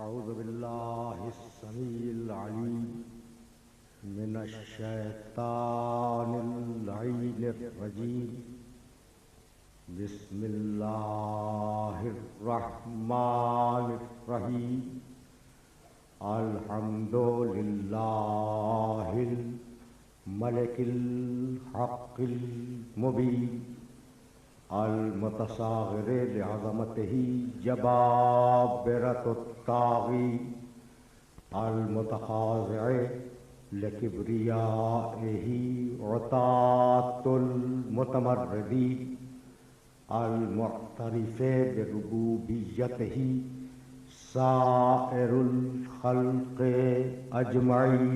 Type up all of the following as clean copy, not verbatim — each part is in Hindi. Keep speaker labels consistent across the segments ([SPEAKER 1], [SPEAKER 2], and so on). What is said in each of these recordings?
[SPEAKER 1] अऊज़ु बिल्लाहिस्समीइल अलीम मिनश्शैतानिर रजीम। बिस्मिल्लाहिर रहमानिर रहीम। अल्हम्दुलिल्लाहिल मलिकिल हक़्क़िल मुबीन। अल-मुतसाग़िर लिअज़मतिही जबाबिरतुत ताग़ी। अल-मुतख़ाज़िअ लिकिब्रियाइही उतातुल मुतमर्रिदीन। अल-मुअ्तरिफ़ बिरुबूबिय्यतिही साइरुल ख़ल्क़ि अजमईन।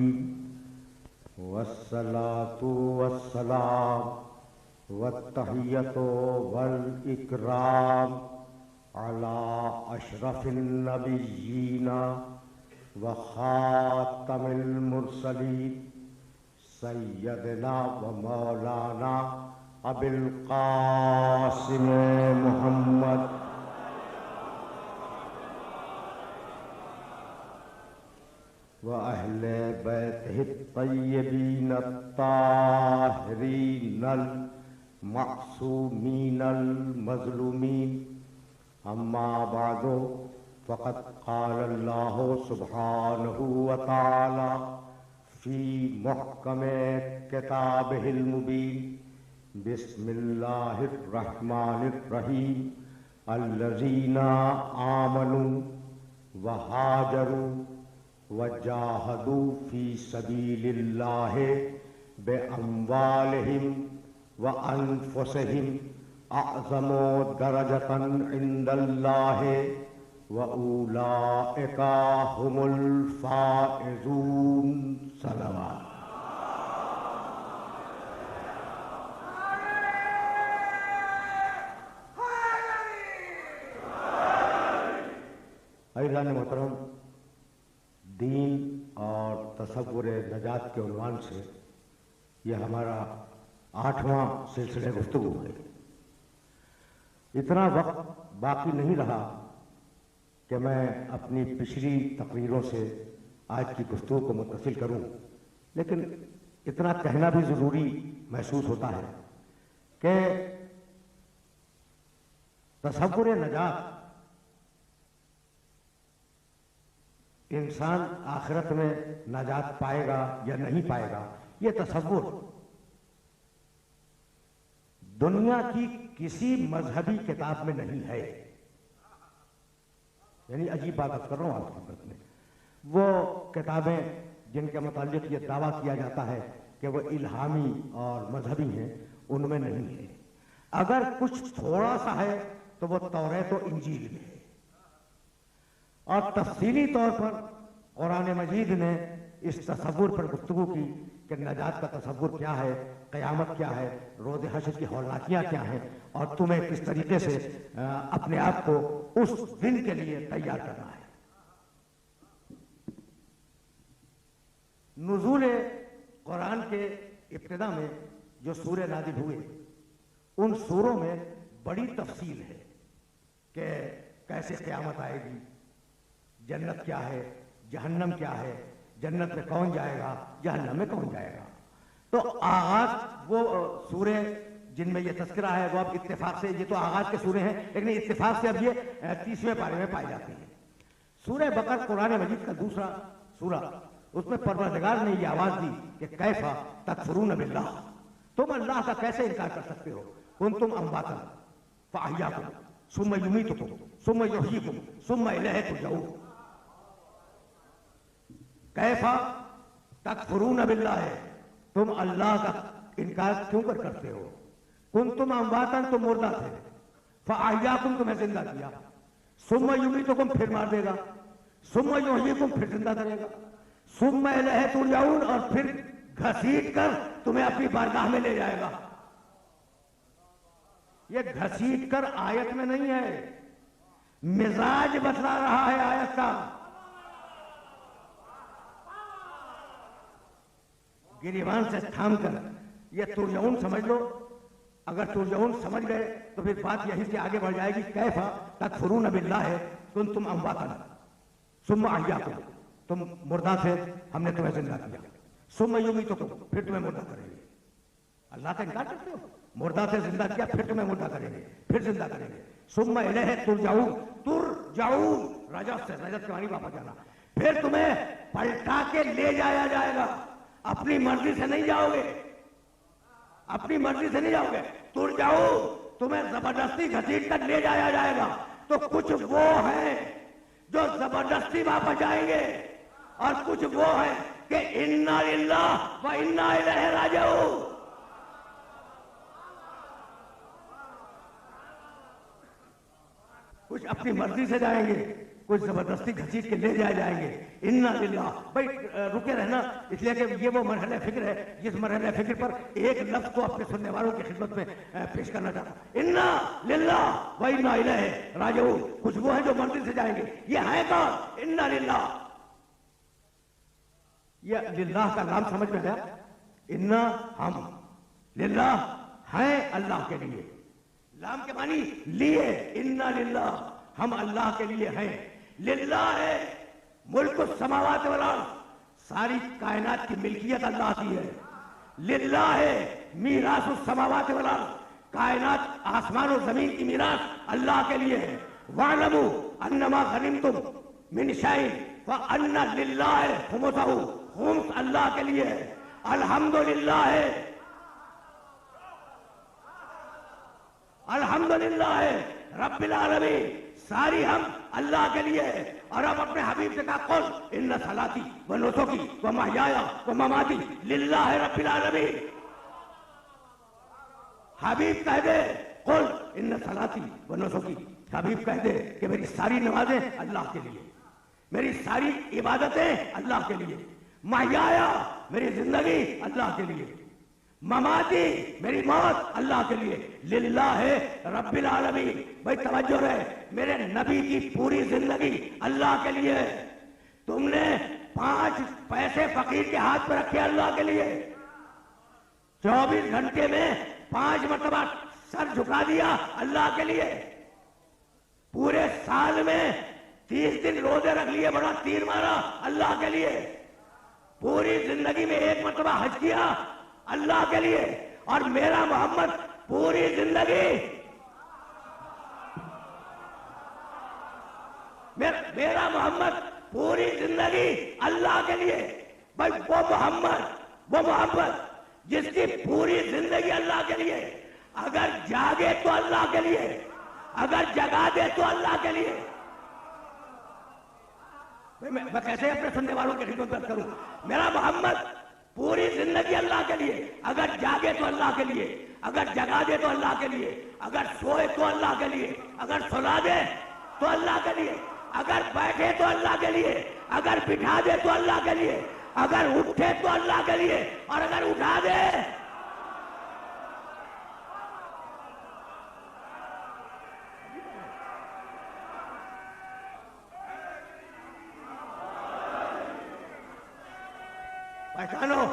[SPEAKER 1] वस्सलातु वस्सलाम वत्तहिय्यतु वल इकराम अला अशरफिन नबिय्यीना व खातमिल मुरसलीन सय्यदना व मौलाना अबिल क़ासिम मुहम्मद व अहले बैतिही तय्यबीन ताहिरीन मअसूमीनल मज़लूमीन। अम्मा बादो फ़क़द क़ालल्लाहु सुब्हानहु व तआला फ़ी मुहकमे किताबिहिल मुबीन। बिस्मिल्लाहिर रहमानिर रहीम। अल्लज़ीना आमनू व हाजरू व जाहदू फ़ी सबीलिल्लाहि बिअम्वालिहिम व अनफुसिहिम अअज़मु दरजतन इंदल्लाहि व उलाइका हुमुल फ़ाइज़ून। सलावत। अज़ीज़ान मोहतरम, दीन और तसव्वुर नजात के उन्वान से यह हमारा 8वां सिलसिला गुफ्तगू है। इतना वक्त बाकी नहीं रहा कि मैं अपनी पिछली तकरीरों से आज की गुफ्तगू को मुत्तसिल करूं, लेकिन इतना कहना भी ज़रूरी महसूस होता है कि तसव्वुर नजात इंसान आखिरत में नजात पाएगा या नहीं पाएगा, ये तसव्वुर दुनिया की किसी मजहबी किताब में नहीं है। यानी अजीब बात कर रहा हूं आपकी खिदमत में, वो किताबें जिनके मुताल्लिक ये दावा किया जाता है कि वो इल्हामी और मजहबी हैं, उनमें नहीं है। अगर कुछ थोड़ा सा है तो वो तौरात और इंजील में है। और तफसीली तौर पर कुरान मजीद ने इस तसव्वुर पर गुफ्तगू की कि नजात का तसव्वुर क्या है, क़यामत क्या है, रोज़े हश्र की हौलनाकियाँ क्या हैं, और तुम्हें किस तरीके से अपने आप को उस दिन के लिए तैयार करना है। नुज़ूल कुरान के इब्तिदा में जो सूरे नाज़िल हुए, उन सूरों में बड़ी तफसील है कि कैसे क़यामत आएगी, जन्नत क्या है, जहन्नम क्या है, जन्नत में कौन जाएगा, जहन्नम में कौन जाएगा। तो आगाज वो सूरे जिनमें ये तज़किरा है वो अब इत्तेफाक से, ये तो आगाज के सूरे हैं, लेकिन इत्तेफाक से अब ये 30वें पारे में पाई जाती है। सूरह बकर कुरान मजीद का दूसरा सूरा, उसमें परवरदिगार ने ये आवाज़ दी कि कैफा तकफुरून बिल्लाह, तुम अल्लाह का कैसे इनकार कर सकते हो। कुंतुम अम्वातन फ़अहयाकुम सुम्मा युमीतुकुम सुम्मा युहयीकुम सुम्मा इलैहि तुरजऊन। कैफा तकफुरून बिल्लाह, तुम अल्लाह का इनकार क्यों करते हो। कुंतुम अम्वातन, तुम मुर्दा थे, फ़अहयाकुम, तुम्हें जिंदा किया, सुम्मा युमीतुकुम, फिर मार देगा, सुम्मा युहयीकुम, फिर जिंदा करेगा, सुम्मा इलैहि तुरजऊन, और फिर घसीट कर तुम्हें अपनी बारगाह में ले जाएगा। ये घसीट कर आयत में नहीं है, मिजाज बतला रहा है आयत का। गिरिबान से थाम कर ये तुरजऊन समझ लो। अगर तुरजऊन समझ गए तो फिर बात यहीं से आगे बढ़ जाएगी। कैफा तकफुरून बिल्लाह कुंतुम अम्वातन सुम्मा अहयाकुम, तुम मुर्दा थे, हमने तुम्हें जिंदा किया। सुम्मा युमीतुकुम, फिर तुम्हें मुर्दा करेंगे। अल्लाह का इनकार करते हो? मुर्दा से जिंदा किया, फिर तुम्हें मुर्दा करेंगे, फिर जिंदा करेंगे। सुम्मा इलैहि तुरजाऊन, तुरजाऊन रजत से, रजत के मानी वापस जाना। फिर तुम्हें पलटा के ले जाया जाएगा, अपनी मर्जी से नहीं जाओगे, अपनी मर्जी से नहीं जाओगे। तुरजाऊ, तुम्हें जबरदस्ती घसीट कर ले जाया जाएगा। तो कुछ वो हैं जो जबरदस्ती वापस जाएंगे और कुछ वो हैं कि इन्ना लिल्लाह व इन्ना इलैहि राजिऊन। कुछ अपनी मर्जी से जाएंगे, कुछ जबरदस्ती घसीट के ले जाए जाएंगे। इन्ना लिल्लाह, भाई रुके रहना, इसलिए कि ये वो मरहले फिक्र है जिस मरहले फिक्र पर एक लफ्ज को अपने सुनने वालों की खिदमत में पेश करना चाहता हूं। इन्ना लिल्लाह व इन्ना इलैहि राजिऊन, कुछ वो है जो मर्जी से जाएंगे। ये है कौन? इन्ना लिल्लाह, ये लिल्लाह का नाम समझ में आया? इन्ना हम, लिल्लाह है अल्लाह के लिए, लाम के मानी लिए, इन्ना लिल्लाह हम अल्लाह के लिए हैं। लिल्लाह है मुल्क समावात वल अर्ज़, सारी कायनात की मिल्कियत अल्लाह की है। लिल्लाह है मीरास समावात वल अर्ज़, कायनात आसमान और जमीन की मीरास अल्लाह के लिए है। वालमू अन्नमा गनिमतुम मिन शैइन व अन्ना लिल्लाह खुमुसहु, खुम्स अल्लाह के लिए है। अल्हम्दुलिल्लाह है, अल्हम्दुलिल्लाह रब्बिल आलमीन, सारी हम अल्लाह के लिए है। और अब अपने हबीब से कहा, कुल इन्ना सलाती व नुसुकी व महयाया व ममाती लिल्लाह रब्बिल आलमीन। हबीब कह दे, कुल इन्ना सलाती व नुसुकी, हबीब कह दे कि मेरी सारी नमाजें अल्लाह के लिए, मेरी सारी इबादतें अल्लाह के लिए, महयाया मेरी जिंदगी अल्लाह के लिए, ममाती मेरी मौत अल्लाह के लिए, लिल्लाह रब्बिल आलमीन। भाई तवज्जो रहे, मेरे नबी की पूरी जिंदगी अल्लाह के लिए है। तुमने 5 पैसे फकीर के हाथ में रखे अल्लाह के लिए, 24 घंटे में 5 मरतबा सर झुका दिया अल्लाह के लिए, पूरे साल में 30 दिन रोजे रख लिए, बड़ा तीर मारा अल्लाह के लिए, पूरी जिंदगी में 1 मरतबा हज किया अल्लाह के लिए। और मेरा मोहम्मद पूरी जिंदगी, मेरा मोहम्मद पूरी जिंदगी अल्लाह के लिए। भाई वो मोहम्मद जिसकी पूरी जिंदगी अल्लाह के लिए, अगर जागे तो अल्लाह के लिए, अगर जगा दे तो अल्लाह के लिए। मैं कैसे अपने सुनने वालों की खिदमत करूं? मेरा मोहम्मद पूरी जिंदगी अल्लाह के लिए, अगर जागे तो अल्लाह के लिए, अगर जगा दे तो अल्लाह के लिए, अगर सोए तो अल्लाह के लिए, अगर सुला दे तो अल्लाह के लिए, अगर बैठे तो अल्लाह के लिए, अगर बिठा दे तो अल्लाह के लिए, अगर उठे तो अल्लाह के लिए, और अगर उठा दे पहचानो।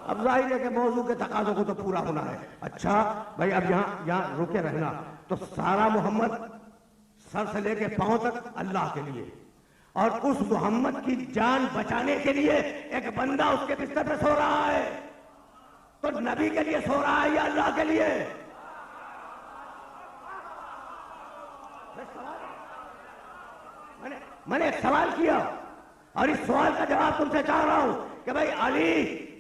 [SPEAKER 1] अब जाहिर है कि मौजू के तकाजों को तो पूरा होना है। अच्छा भाई, अब यहाँ रुके रहना। तो सारा मोहम्मद सर से लेके पांव तक अल्लाह के लिए, और उस मोहम्मद की जान बचाने के लिए एक बंदा उसके बिस्तर पे सो रहा है। तो नबी के लिए सो रहा है या अल्लाह के लिए? मैंने एक सवाल किया और इस सवाल का जवाब तुमसे चाह रहा हूं कि भाई अली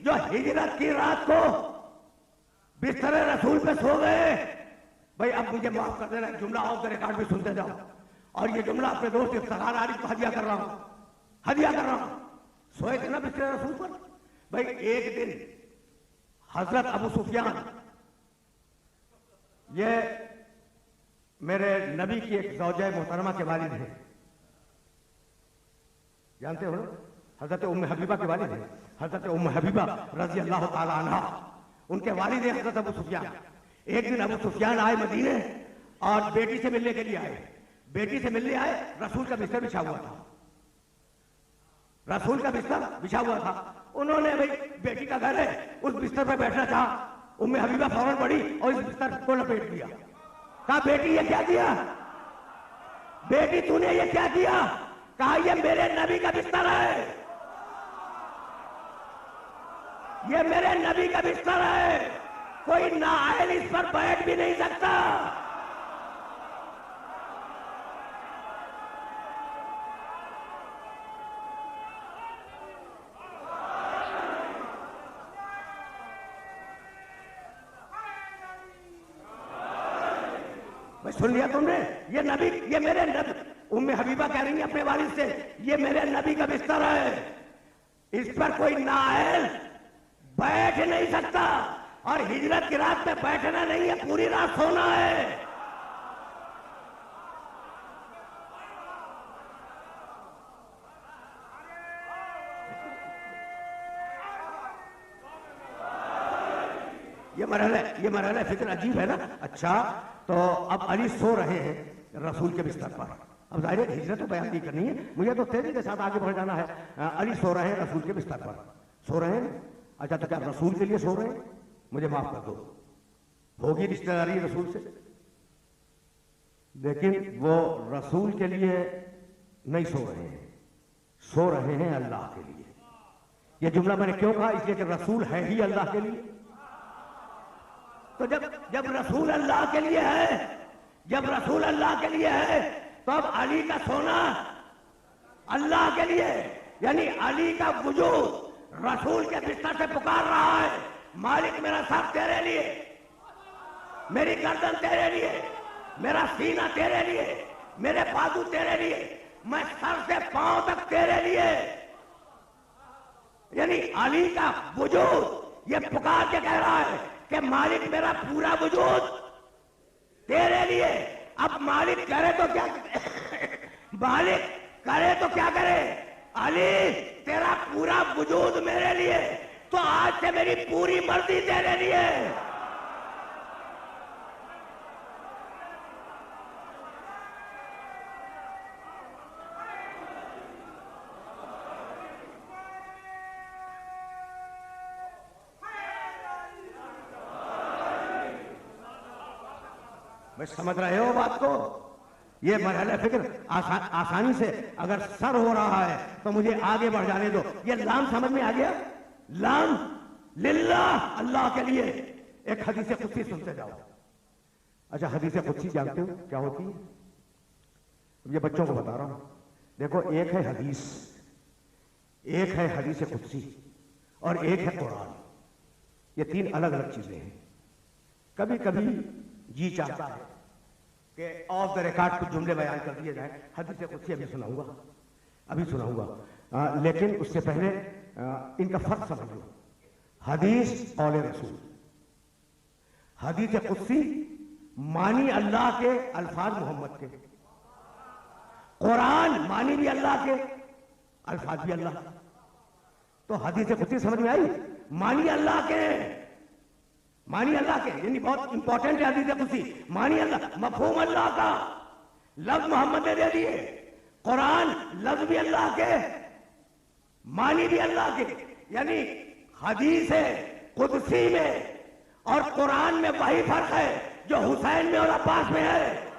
[SPEAKER 1] जो हिजरत की रात को बिस्तर रसूल पे सो गए, भाई अब मुझे माफ कर देना, जुमला ऑफ द रिकॉर्ड भी सुनते जाओ, और ये जुमला अपने दोस्त इफ्तिखार आरिफ को हदिया कर रहा हूं। सोए थे ना बिस्तर रसूल पर। भाई एक दिन हजरत अबू सुफियान, ये मेरे नबी की एक ज़ौजा मोहतरमा के वालिद है, जानते हो, हजरत उम्म हबीबा के वालिद है, हजरत उम्म हबीबा रजी अल्लाह ताला अन्हा, उनके वालिद है हजरत अबू सुफियान। एक दिन अबू सुफियान आए मदीने और बेटी से मिलने के लिए आए। बेटी से मिलने आए, रसूल का बिस्तर बिछा हुआ था, रसूल का बिस्तर बिछा हुआ था। उन्होंने भाई बेटी का घर है, उस बिस्तर पर बैठना चाहा। उम्मे हबीबा फौरन पड़ी और इस बिस्तर को लपेट दिया। कहा बेटी ये क्या किया, बेटी तूने ये क्या किया? कहा ये मेरे नबी का बिस्तर है, ये मेरे नबी का बिस्तर है, कोई नाअहल इस पर बैठ भी नहीं सकता। सुन लिया तुमने? ये नबी, ये मेरे नबी। उम्मे हबीबा कह रही है अपने वालिद से, ये मेरे नबी का बिस्तर है, इस पर कोई नाअहल बैठ नहीं सकता। और हिजरत की रात में बैठना नहीं है, पूरी रात सोना है। ये मरहला फिक्र अजीब है ना। अच्छा, तो अब अली सो रहे हैं रसूल के बिस्तर पर। अब जाहिर है हिजरत तो बयान नहीं करनी है, मुझे तो तेजी के साथ आगे बढ़ जाना है। अली सो रहे हैं रसूल के बिस्तर पर, सो रहे हैं। अच्छा, तो क्या रसूल के लिए सो रहे हैं? मुझे माफ कर दो, होगी रिश्तेदारी रसूल से, लेकिन वो रसूल के लिए नहीं सो रहे हैं, सो रहे हैं अल्लाह के लिए। ये जुमला मैंने क्यों कहा? इसलिए कि रसूल है ही अल्लाह के लिए। तो जब रसूल अल्लाह के लिए है, जब रसूल अल्लाह के लिए है, तो अब अली का सोना अल्लाह के लिए, यानी अली का वजूद रसूल के बिस्तर से पुकार रहा है, मालिक मेरा सर तेरे लिए, मेरी गर्दन तेरे लिए, मेरा सीना तेरे लिए, मेरे बाजू तेरे लिए, मैं सर से पांव तक तेरे लिए। यानी अली का वजूद ये पुकार के कह रहा है कि मालिक मेरा पूरा वजूद तेरे लिए। अब मालिक करे तो क्या मालिक करे तो क्या करे? अली तेरा पूरा वजूद मेरे लिए, तो आज से मेरी पूरी मर्जी तेरे लिए। समझ रहे हो बात को? ये मरहला फिक्र आसानी से अगर सर हो रहा है तो मुझे आगे बढ़ जाने दो। ये लाम समझ में आ गया? लाम लिल्लाह, अल्लाह के लिए। एक हदीस कुदसी सुनते जाओ। अच्छा, हदीस कुदसी जानते हो क्या होती है? ये बच्चों को बता रहा हूं। देखो, एक है हदीस, एक है हदीस कुदसी और एक है कुरान। ये तीन अलग अलग चीजें हैं। कभी कभी जी चाहता है कि ऑफ द रिकॉर्ड कुछ जुमले बयान कर दिए जाए। हदीस कुदसी अभी सुनाऊंगा, लेकिन उससे पहले इनका फर्क समझ लो। हदीस कौल रसूल, हदीस कुदसी मानी अल्लाह के, अल्फाज मोहम्मद के। कुरान मानी भी अल्लाह के, अल्फाज भी अल्लाह। तो हदीस कुदसी समझ में आई? मानी अल्लाह के, मानी अल्लाह के, यानी बहुत इंपॉर्टेंट है हदीस कुदसी। मानी अल्लाह, मफहूम अल्लाह का, लफ्ज मोहम्मद ने दे दिए। कुरान लफ्ज भी अल्लाह के, मानी भी अल्लाह के। यानी हदीस कुदसी में और कुरान में वही फर्क है जो हुसैन में और अब्बास में है।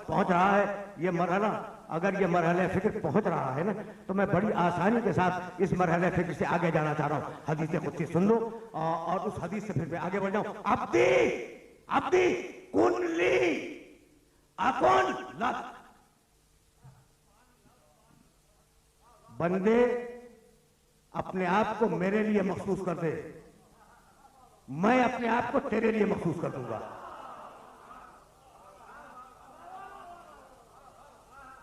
[SPEAKER 1] पहुंच रहा है ये मरहला। अगर ये मरहला फिक्र पहुंच रहा है ना, तो मैं बड़ी आसानी के साथ इस मरहला फिक्र से आगे जाना चाह रहा हूं। हदीस कुदसी सुन लो और उस हदीस से फिर मैं आगे बढ़ जाऊं। अब्दी अब्दी कुन ली अकुन लक। बंदे अपने आप को मेरे लिए महसूस कर दे, मैं अपने आप को तेरे लिए महसूस कर दूंगा।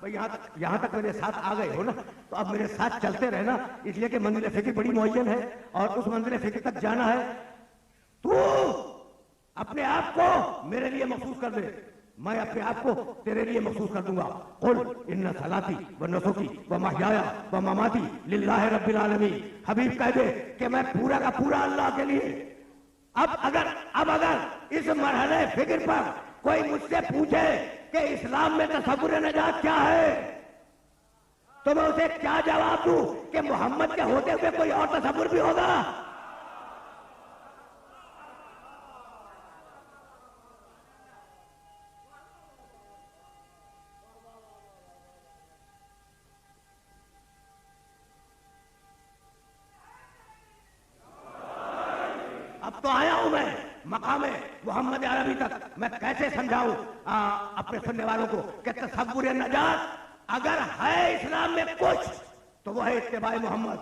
[SPEAKER 1] यहां तक मेरे साथ आ गए हो ना, तो अब मेरे साथ चलते रहना, इसलिए कि मंजिल फिक्र बड़ी मुअय्यन है और उस मंजिल फिक्र तक जाना है। तू अपने आप को मेरे लिए महसूस कर दे, मैं अपने आप को तेरे लिए महसूस कर दूंगा। कुल इन्ना सलाती व नुसुकी व महयाया व ममाती लिल्लाहि रब्बिल आलमीन। हबीब कह दे कि मैं पूरा का पूरा अल्लाह के लिए। अब अगर इस मरहले फिक्र पर कोई मुझसे पूछे कि इस्लाम में तसव्वुर नजात क्या है, तो मैं उसे क्या जवाब दूं कि मोहम्मद के होते हुए कोई और तसव्वुर भी होगा? अब तो आया हूं मैं मकामे मोहम्मद अरबी तक। मैं कैसे समझाऊं अपने सुनने वालों को कि तसव्वुर नजात अगर है इस्लाम में कुछ तो वो है इत्तिबाए मोहम्मद।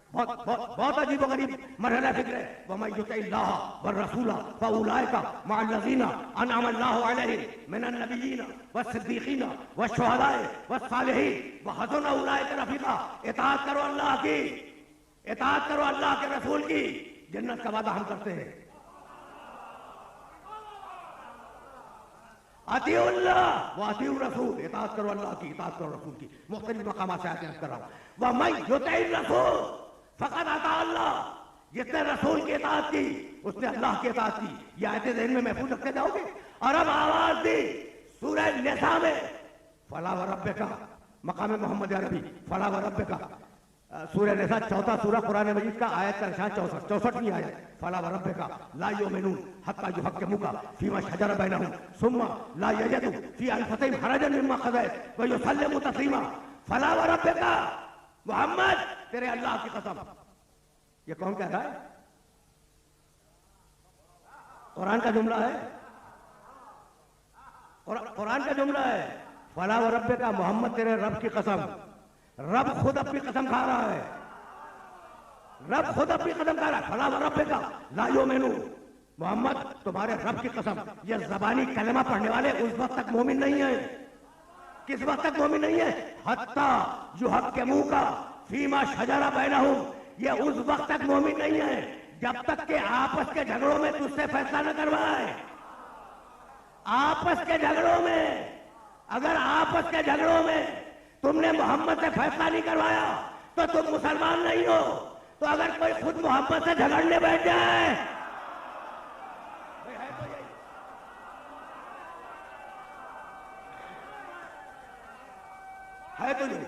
[SPEAKER 1] बहुत बहुत बहुत अजीब गरीब मरहला फिक्र है। वमन युतिल्लाह व रसूला फउलाइका मअल्लज़ीना अनअम अल्लाहु अलैहिम मिनन नबिय्यीन वस्सिद्दीक़ीन वश्शुहदाए वस्सालिहीन व हसुन उलाइका रफ़ीक़ा। इताअत करो अल्लाह की, इताअत करो अल्लाह के रसूल की। जन्नत का वादा हम करते हैं। अतीउल्लाह व अतीउ रसूल। इताअत करो अल्लाह की, इताअत करो रसूल की। मुख्तलिफ मकामात से आयतें कर रहा हूं। वमन युतिर रसूल फक़द अता अल्लाह। जिसने रसूल की इताअत की उसने अल्लाह की इताअत की। ये आयतें ज़हन में महफूज रखते जाओगे। और अब आवाज दी सूरह निसा में, फला व रब्बिका, मकाम मोहम्मद अरबी, फला व रब्बिका। सूरह निसा चौथा सूरह कुरान मजीद का आयत का निशान 64वीं आयत। फला व रब्बिका ला युमिनून हत्ता युहक्किमुका फीमा शजरा बैनहुम सुम्मा ला यजिदू फी अनफुसिहिम हरजन मिम्मा क़ज़ैत व युसल्लिमू तस्लीमा। फला व रब्बिका, मोहम्मद तेरे अल्लाह की कसम। ये कौन कह रहा है? कुरान का जुमला है, कुरान का जुमला है। फला व रब्बिका, मोहम्मद तेरे रब की कसम। रब खुद अपनी कसम खा रहा है, रब खुद अपनी कसम खा रहा है। फला व रब्बिका ला युमिनून, मोहम्मद तुम्हारे रब की कसम। ये ज़बानी कलमा पढ़ने वाले उस वक्त तक मोमिन नहीं है। किस वक्त तक मोमिन नहीं है? हत्ता युहक्किमुका फीमा शजरा बैनहुम। ये उस वक्त तक मोमिन नहीं है जब तक के आपस के झगड़ों में तुझसे फैसला न करवाए। आपस के झगड़ों में, अगर आपस के झगड़ों में तुमने मोहम्मद से फैसला नहीं करवाया तो तुम मुसलमान नहीं हो। तो अगर कोई खुद मोहम्मद से झगड़ने बैठ जाए, है तो नहीं,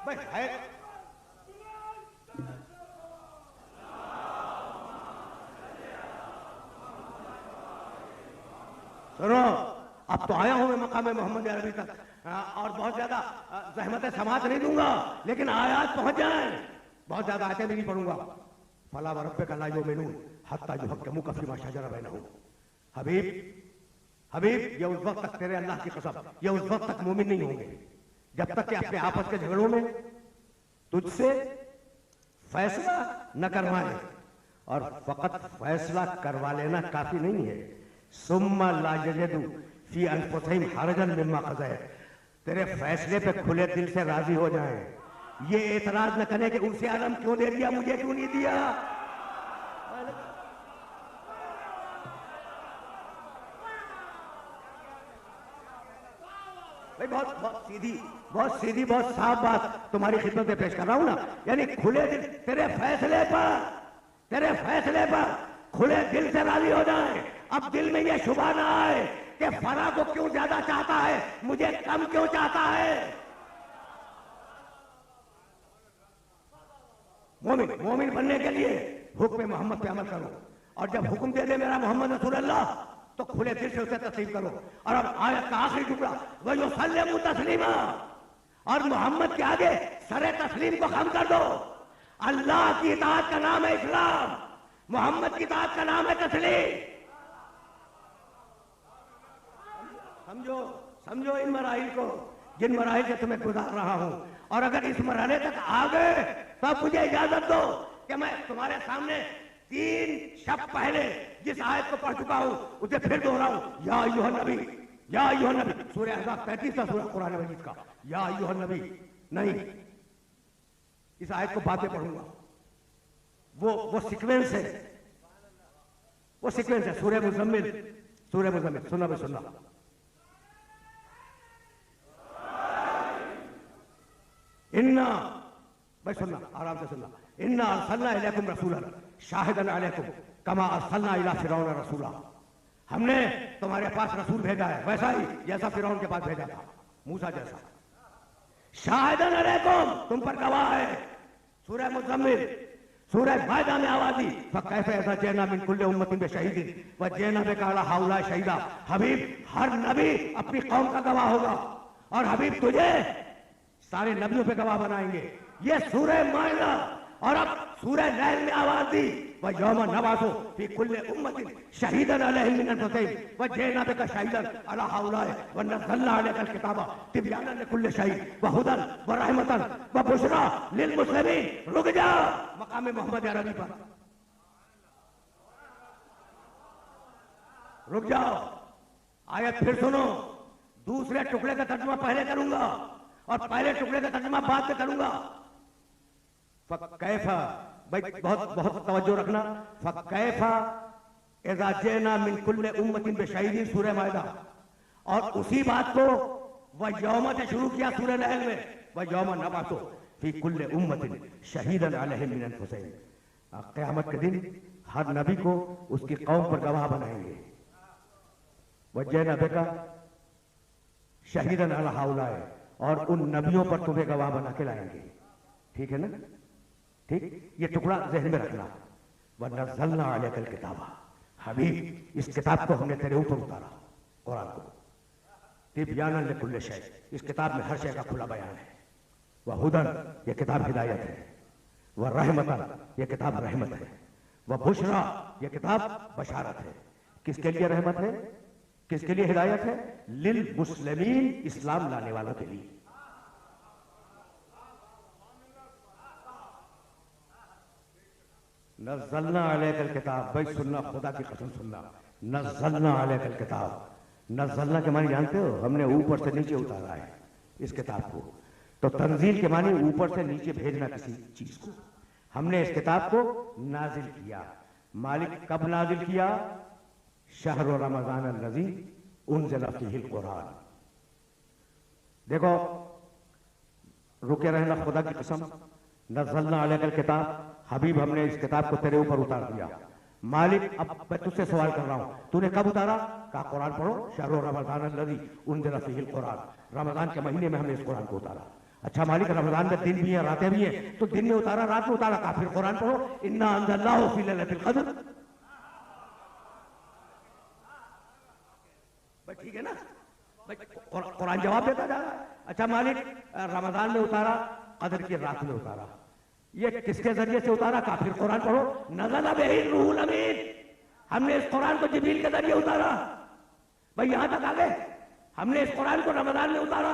[SPEAKER 1] भाई है। सुनो, अब तो आया हूं मैं मकाम मोहम्मद अरबी तक और बहुत ज्यादा ज़हमतें समात नहीं दूंगा, लेकिन आयात पहुंच जाए। बहुत ज्यादा आयतें भी नहीं पढ़ूंगा। फला व रब्बिका ला युमिनून हत्ता युहक्किमुका फीमा शजरा बैनहुम। हबीब, हबीब, ये उस वक्त तक, तेरे अल्लाह की कसम, ये उस वक्त तक मोमिन नहीं होंगे जब तक कि अपने आपस के झगड़ों में तुझसे फैसला न करवाए। और फकत फैसला करवा लेना काफी नहीं है। सुम्मा ला यजिदू फी अनफुसिहिम हरजन मिम्मा क़ज़ैत। तेरे फैसले पे खुले दिल से राजी हो जाए। ये एतराज न करें कि उसे आलम क्यों दे दिया, मुझे क्यों नहीं दिया। भाई बहुत सीधी बहुत साफ बात तुम्हारी खिदमत में पेश कर रहा हूं ना। यानी खुले दिल, तेरे फैसले पर खुले दिल से राजी हो जाए। अब दिल में ये शुबा ना आए कि फला को क्यों ज्यादा चाहता है, मुझे कम क्यों चाहता है। मोमिन बनने के लिए हुक्म मोहम्मद पे अमल करो। और जब हुक्म दे दे मेरा मोहम्मद रसूलुल्लाह, तो खुले दिल से उसे तस्लीम करो। और अब आयत का आखिरी टुकड़ा, व युसल्लिमू तस्लीमा। और मोहम्मद के आगे सरे तस्लीम को खम कर दो। अल्लाह की इताअत का नाम है इस्लाम, मोहम्मद की इताअत का नाम है तस्लीम। समझो इन मराहिल को, जिन मराहिल से तुम्हें गुजार रहा हूं। और अगर इस मरहले तक आ गए तब मुझे इजाजत दो कि मैं तुम्हारे सामने 3 शब्द पहले जिस आयत को पढ़ चुका हूं उसे फिर दोहराऊं। या अय्युहन नबी, या अय्युहन नबी। सूरह अहज़ाब 35वां सूरह कुरान मजीद का या अय्युहन नबी नहीं, इस आयत को बाद में पढ़ूंगा। वो सीक्वेंस है, वो सीक्वेंस है। सूरह मुज़म्मिल, सूरह मुज़म्मिल, सुनना भाई सुनना। इन्ना, भाई सुनना, आराम से सुनना। इन्ना अरसलना इलैकुम रसूलन शाहिदन अलैकुम कमा अरसलना इला फिरौन रसूला। हमने तुम्हारे पास रसूल भेजा है वैसा ही जैसा फिरौन के पास भेजा था, मूसा जैसा। शाहिदन अलैकुम, तुम पर गवाह है। सूरह मुज़म्मिल, सूरह माइदा में आवाज दी, फकैफ़ इज़ा जिअना मिन कुल्लि उम्मतिन बिशहीदिन व जिअना बिका अला हाउला शहीदा। हबीब, हर नबी अपनी कौम का गवाह होगा और हबीब तुझे सारे नबियों पे गवाह बनाएंगे। ये सूरह माइदा। और अब सूरह नहल में आवाज दी, व यौम नबासु फी कुल्लि उम्मतिन शहीदन अलैहिम मिन अनफुसिहिम व जिअना बिका शहीदन अला हाउला व नज़्ज़लना अलैकल किताबा तिबयानन लिकुल्लि शै व हुदन व रहमतन व बुशरा लिल मुस्लिमीन। रुक जा मकाम मोहम्मद अरबी पर, रुक जाओ। आयत फिर सुनो। दूसरे टुकड़े का तर्जुमा पहले करूंगा और पहले टुकड़े का तर्जुमा बाद में करूंगा। फकैफा, भाई बहुत बहुत तवज्जो रखना। फकैफा इज़ा जिअना मिन कुल्लि उम्मतिन बिशहीदिन, सूरह माइदा। और उसी बात को वह यौम से शुरू किया सूरह नहल में, वह यौम नबासु फी कुल्लि उम्मतिन शहीदन अलैहिम मिन अनफुसिहिम। क़यामत के दिन हर नबी को उसकी कौम पर गवाह बनाएंगे। वह जिअना बिका शहीदन अला हाउला, और उन नबियों पर तुम्हें गवाह बना के लाएंगे। ठीक है ना? ठीक, ये टुकड़ा जहन में रखना। व नज़्ज़लना अलैकल किताबा, हबीब इस किताब को हमने तेरे ऊपर उतारा, कुरान को। तिबयानन लिकुल्लि शै, इस किताब में हर शय का खुला बयान है। व हुदन, ये किताब हिदायत है। व रहमतन, ये किताब रहमत है। व बुशरा, ये किताब बशारत है। किसके लिए रहमत है, किसके लिए हिदायत है? लिल मुस्लिमीन, इस्लाम लाने वालों के लिए। नज़्ज़लना अलैकल किताब, भाई सुनना, खुदा की कसम सुनना। नज़्ज़लना अलैकल किताब, नज़्ज़लना के मानी जानते हो? हमने ऊपर से नीचे उतारा है इस किताब को। तो तंजील के मानी ऊपर से नीचे भेजना किसी चीज को। हमने इस किताब को नाजिल किया। मालिक कब नाजिल किया? शहर रमज़ान अल्लज़ी उन्ज़िला फ़ीहिल कुरान। देखो, रुके रहना, खुदा की कसम। नज़्ज़लना अलैकल किताब, हबीब हमने इस किताब को तेरे ऊपर उतार दिया। मालिक, अब मैं तुझसे सवाल कर रहा हूं, तूने कब उतारा? कहा कुरान पढ़ो, शहर रमज़ान अल्लज़ी उन्ज़िला फ़ीहिल कुरान। रमज़ान के महीने में हमने इस कुरान को उतारा। अच्छा मालिक, रमज़ान में दिन भी है रातें भी हैं, तो दिन में उतारा रात में उतारा? कहा फिर कुरान पढ़ो, इन्ना अंज़लनाहु फ़ी लैलतिल क़द्र। भाई ठीक है ना? भाई कुरान जवाब देता जा रहा है। अच्छा मालिक, रमज़ान में उतारा, क़द्र की रात में उतारा, ये किसके जरिए से उतारा? कहा फिर कुरान पढ़ो, नज़ला बिही रूहुल अमीन। हमने इस कुरान को जिब्रील के जरिए उतारा। भाई यहां तक आ गए। हमने इस कुरान को रमज़ान में उतारा,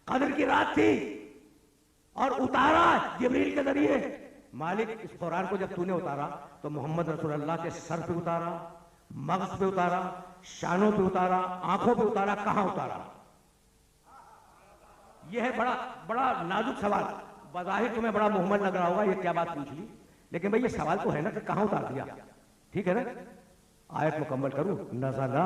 [SPEAKER 1] क़द्र की रात थी, और उतारा जिब्रील के जरिए। मालिक, इस कुरान को जब तूने उतारा तो मोहम्मद रसूलुल्लाह के सर पे उतारा, मग़ज़ पे उतारा, शानों पे उतारा, आंखों पे उतारा, कहां उतारा? यह है बड़ा बड़ा नाजुक सवाल। बज़ाहिर तुम्हें बड़ा मुहम्मद लग रहा होगा, ये क्या बात पूछ ली, लेकिन भाई ये सवाल तो है ना कि कहां उतार दिया। ठीक है ना? आयत मुकम्मल करूं। नज़ला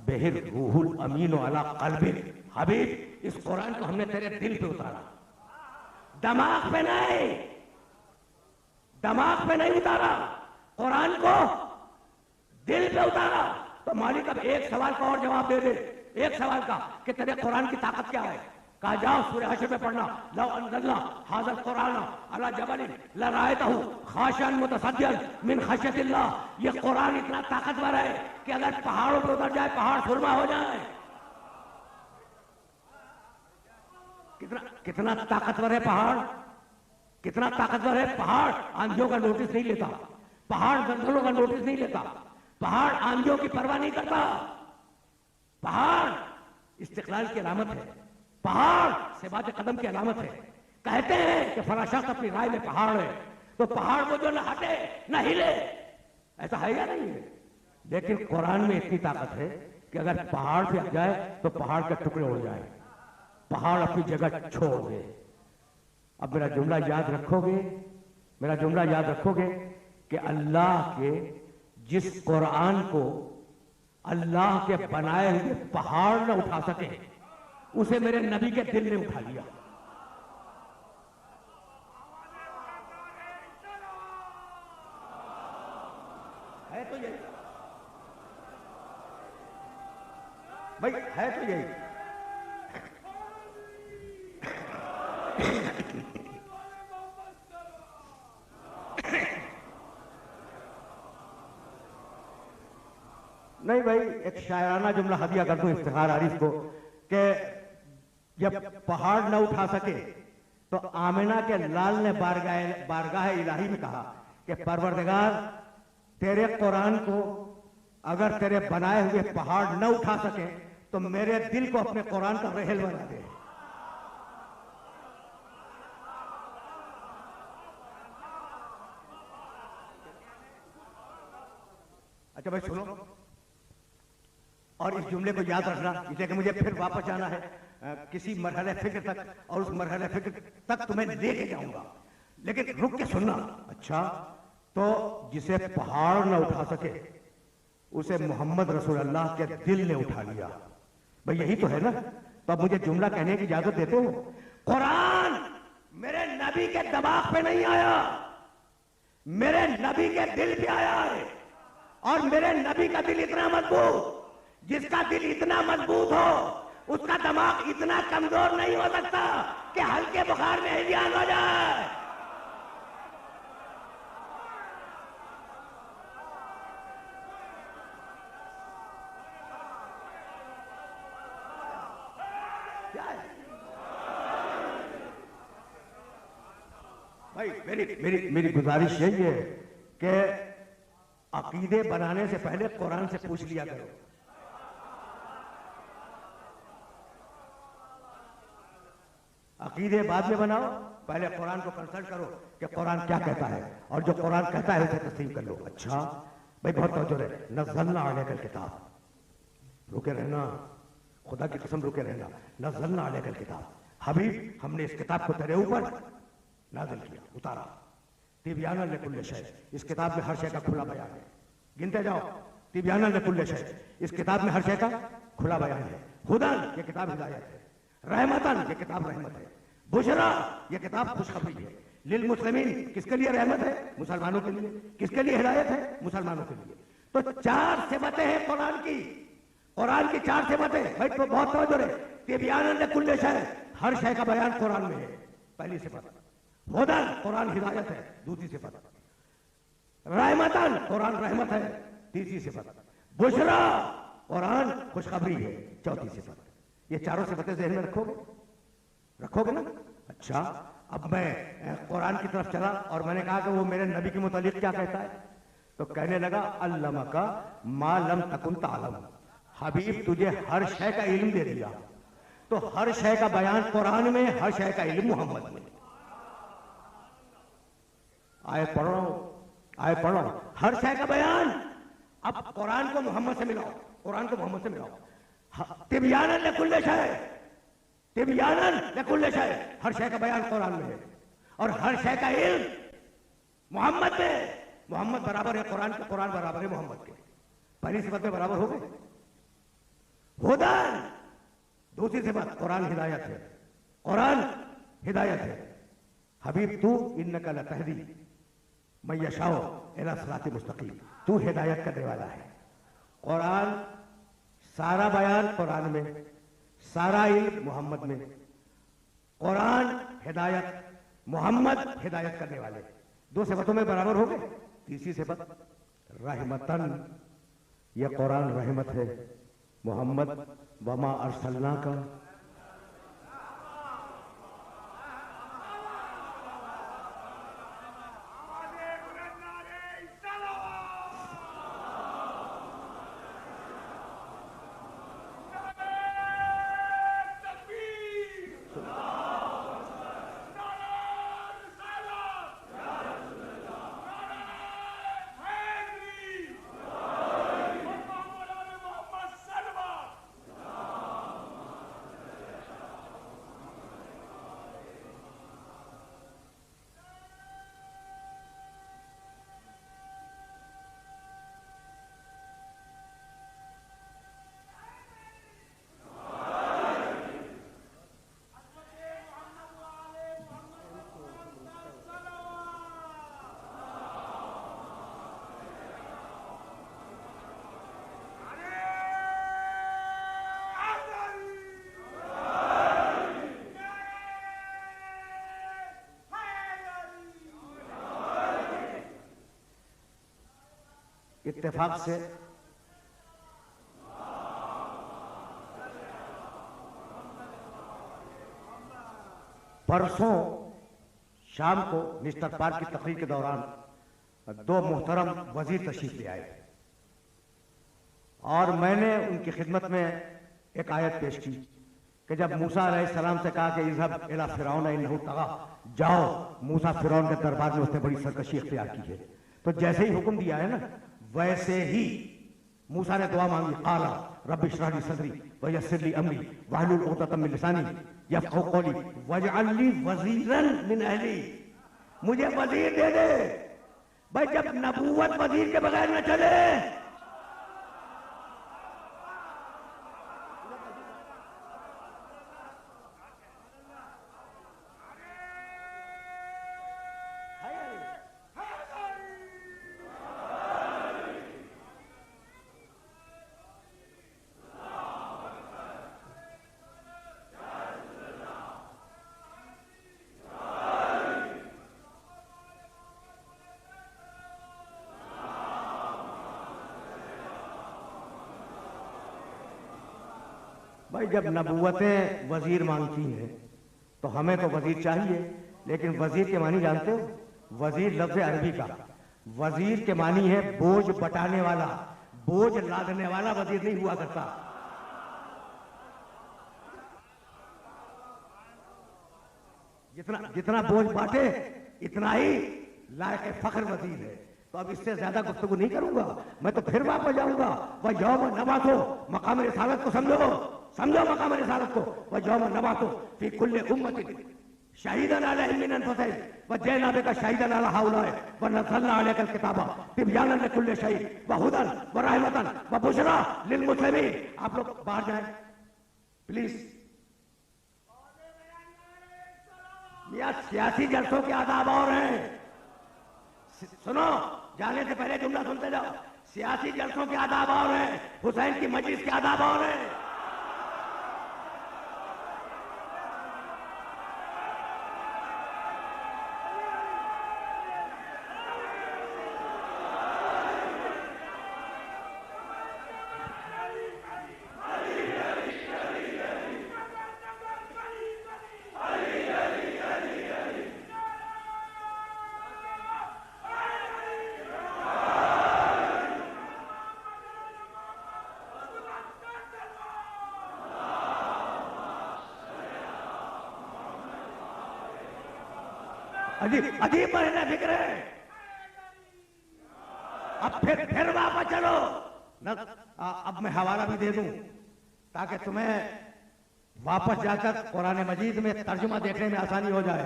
[SPEAKER 1] बिहिर रूहुल अमीन अला क़ल्बिक। हबीब, इस कुरान को हमने तेरे दिल पे उतारा, दिमाग पे नहीं, दिमाग पे नहीं उतारा, कुरान को दिल पे उतारा। तो मालिक अब एक सवाल का और जवाब दे दे, एक सवाल का, कि तेरे कुरान की ताकत क्या है? कहा जाओ सूरह हश्र में पढ़ना, लौ अंज़लना हाज़ल कुरान अला जबलिन लरायतहु खाशिअन मुतसद्दिअन मिन खश्यतिल्लाह। ये कुरान इतना ताकतवर है कि अगर पहाड़ों पर उतर जाए, पहाड़ सुरमा हो जाए। कितना कितना ताकतवर है पहाड़, कितना ताकतवर है पहाड़। आंधियों का नोटिस नहीं लेता, पहाड़ जंगलों का नोटिस नहीं लेता, पहाड़ आंधियों की परवाह नहीं करता। पहाड़ इस्तिक़लाल की अलामत है, पहाड़ सिबात कदम की अलामत है। कहते हैं कि फला शख्स अपनी राय में पहाड़ है, तो पहाड़ को जो न हटे न हिले, ऐसा है या नहीं है? लेकिन कुरान में इतनी ताकत है कि अगर पहाड़ पे आ जाए तो पहाड़ के टुकड़े उड़ जाए, पहाड़ अपनी जगह छोड़ दे। अब मेरा जुमला याद रखोगे, मेरा जुमला याद रखोगे कि अल्लाह के जिस कुरान को अल्लाह के बनाए हुए पहाड़ न उठा सके, उसे मेरे नबी के दिल ने उठा लिया। है तो यही भाई, है तो यही। नहीं भाई, एक शायराना जुमला हदिया कर दूं इफ्तिखार आरिफ को कि जब पहाड़ न उठा सके तो आमिना के लाल ने बारगाह इलाही में कहा कि परवरदिगार, तेरे कुरान को अगर तेरे बनाए हुए पहाड़ न उठा सके तो मेरे दिल को अपने कुरान का रेहल बना दे। अच्छा भाई सुनो, और इस जुमले को याद रखना, इसलिए कि मुझे फिर वापस जाना है किसी मरहले फिक्र तक, और उस मरहले फिक्र तक तुम्हें लेके जाऊंगा, लेकिन रुक के सुनना। अच्छा, तो जिसे पहाड़ न उठा सके उसे मोहम्मद रसूलुल्लाह के दिल ने उठा लिया। भाई यही तो है ना। तो अब मुझे जुमला कहने की इजाजत देते हो? कुरान मेरे नबी के दिमाग पे नहीं आया, मेरे नबी के दिल पे आया है। और मेरे नबी का दिल इतना मजबूत, जिसका दिल इतना मजबूत हो उसका दिमाग इतना कमजोर नहीं हो सकता कि हल्के बुखार में हिलियान हो जाए। भाई मेरी गुजारिश यही है कि अकीदे बनाने से पहले कुरान से पूछ लिया करो। अकीदे बाद में बनाओ, पहले कुरान को कंसल्ट करो कि कुरान क्या कहता है, और जो कुरान कहता है उसे तस्लीम कर लो। अच्छा भाई, बहुत तवज्जो है। नज़लना अलैकल किताब, रुके रहना, खुदा की कसम रुके रहना। नज़लना अलैकल किताब, हबीब हमने इस किताब को तेरे ऊपर नाज़िल किया, उतारा। तिब्यानन लिकुल्लि शै, इस किताब में हर शय का खुला बयान है। गिनते जाओ, तिब्यानन लिकुल्लि शै, इस किताब में हर शय का खुला बयान है। हुदन, ये किताब हिदायत है। रहमतन, ये किताब रहमत है। बुशरा, ये किताब खुशखबरी है। लिल मुस्लिमीन, किसके लिए रहमत है? मुसलमानों के लिए। किसके लिए हिदायत है? मुसलमानों के लिए। तो चार सिफतें हैं कुरान की, कुरान की चार सिफतें। भाई तो बहुत तवज्जो है। तिब्यानन लिकुल्लि शै, हर शय का बयान कुरान में है, पहली सिफत। हुदन, कुरान हिदायत है, दूसरी सिफत। रहमतन, कुरान रहमत है, तीसरी सिफत। बुशरा, कुरान खुशखबरी है, चौथी सिफत। ये चारों सिफतें ज़हन में रखोगे ना? अच्छा, अब मैं कुरान की तरफ चला और मैंने कहा कि वो मेरे नबी के मुतालिक क्या कहता है, तो कहने लगा अल्लमका मा लम तकुन तालम, हबीब तुझे हर शय का इल्म दे दिया। तो हर शय का बयान कुरान में, हर शय का इल्म मोहम्मद में। आयत पढ़ो, हर शय का बयान। अब कुरान को मोहम्मद से मिलाओ, कुरान को मोहम्मद से मिलाओ। तिब्यानन लिकुल्लि शै, तिब्यानन लिकुल्लि शै, हर शय का बयान कुरान में है, और हर शय का इल्म मोहम्मद में। मोहम्मद बराबर है कुरान के, कुरान बराबर है मोहम्मद के। पहली सिफत में बराबर हो गए। हुदन, दूसरी सिफत, कुरान हिदायत है, कुरान हिदायत है। हबीब तू इन्नका लतहदी मैं यशाओ इला सिरातिल मुस्तकीम, तू हिदायत करने वाला है। कुरान, सारा बयान कुरान में, सारा इल्म मोहम्मद में। कुरान हिदायत, मोहम्मद हिदायत करने वाले। दो सिफतों में बराबर हो गए। तीसरी सिफत रहमतन, यह कुरान रहमत है। मोहम्मद वमा अरसलना का, इत्तेफाक से परसों शाम को मिस्टर पार्क की तकरीर के दौरान दो मोहतरम वजीर तशरीफ ले आए और मैंने उनकी खिदमत में एक आयत पेश की कि जब मूसा अलैहिस्सलाम से कहा कि इज़हब इला फिरौन इन्नहु तग़ा, जाओ मूसा फिरौन के दरबार में उसने बड़ी सरकशी इख्तियार की है, तो जैसे ही हुक्म दिया है ना वैसे ही मूसा ने दुआ मांगी, क़ाला रब्बि इश्रह ली सदरी व यस्सिर ली अमरी वहलुल उक़दतम मिन लिसानी यफ़क़हू क़ौली वजअल ली वज़ीरन मिन अहली, मुझे वजीर दे दे। भाई जब नबूवत वजीर के बगैर न चले, भाई जब नबूवतें वजीर मांगती हैं तो हमें तो वजीर चाहिए, लेकिन वजीर के मानी जानते हो? वजीर लफ्ज अरबी का वजीर के मानी है बोझ बटाने वाला, बोझ लादने वाला वजीर नहीं हुआ करता। जितना जितना बोझ बांटे इतना ही लायक फख्र वजीर है। तो अब इससे ज्यादा गुफ्तगू नहीं करूंगा, मैं तो फिर वापस जाऊंगा। वह यौम नबातो मकाम रिसालत को समझो, समझो मकाम रिसालत को। वह यौम नबातो फी कुल्ली उम्मतिन शहीदन अलैहिम मिन अनफुसिहिम व जैना बिका शहीदन अला हाउलाए व नज़लना अलैकल किताबा तिबयानन लिकुल्ली शै व हुदन व रहमतन व बुशरा लिल मुस्लिमीन। आप लोग बाहर जाएं प्लीज। यह सियासी जलसों के आदाब और हैं, सुनो, जाने से पहले जुमला सुनते जाओ। सियासी जलसों के आदाब और हैं, हुसैन की मजलिस के आदाब और हैं। अजीब अजीब महीने फिक्र है। अब फिर वापस चलो न। अब मैं हवाला भी दे दूं ताकि तुम्हें वापस जाकर कुरान मजीद में तर्जुमा देखने में आसानी हो जाए।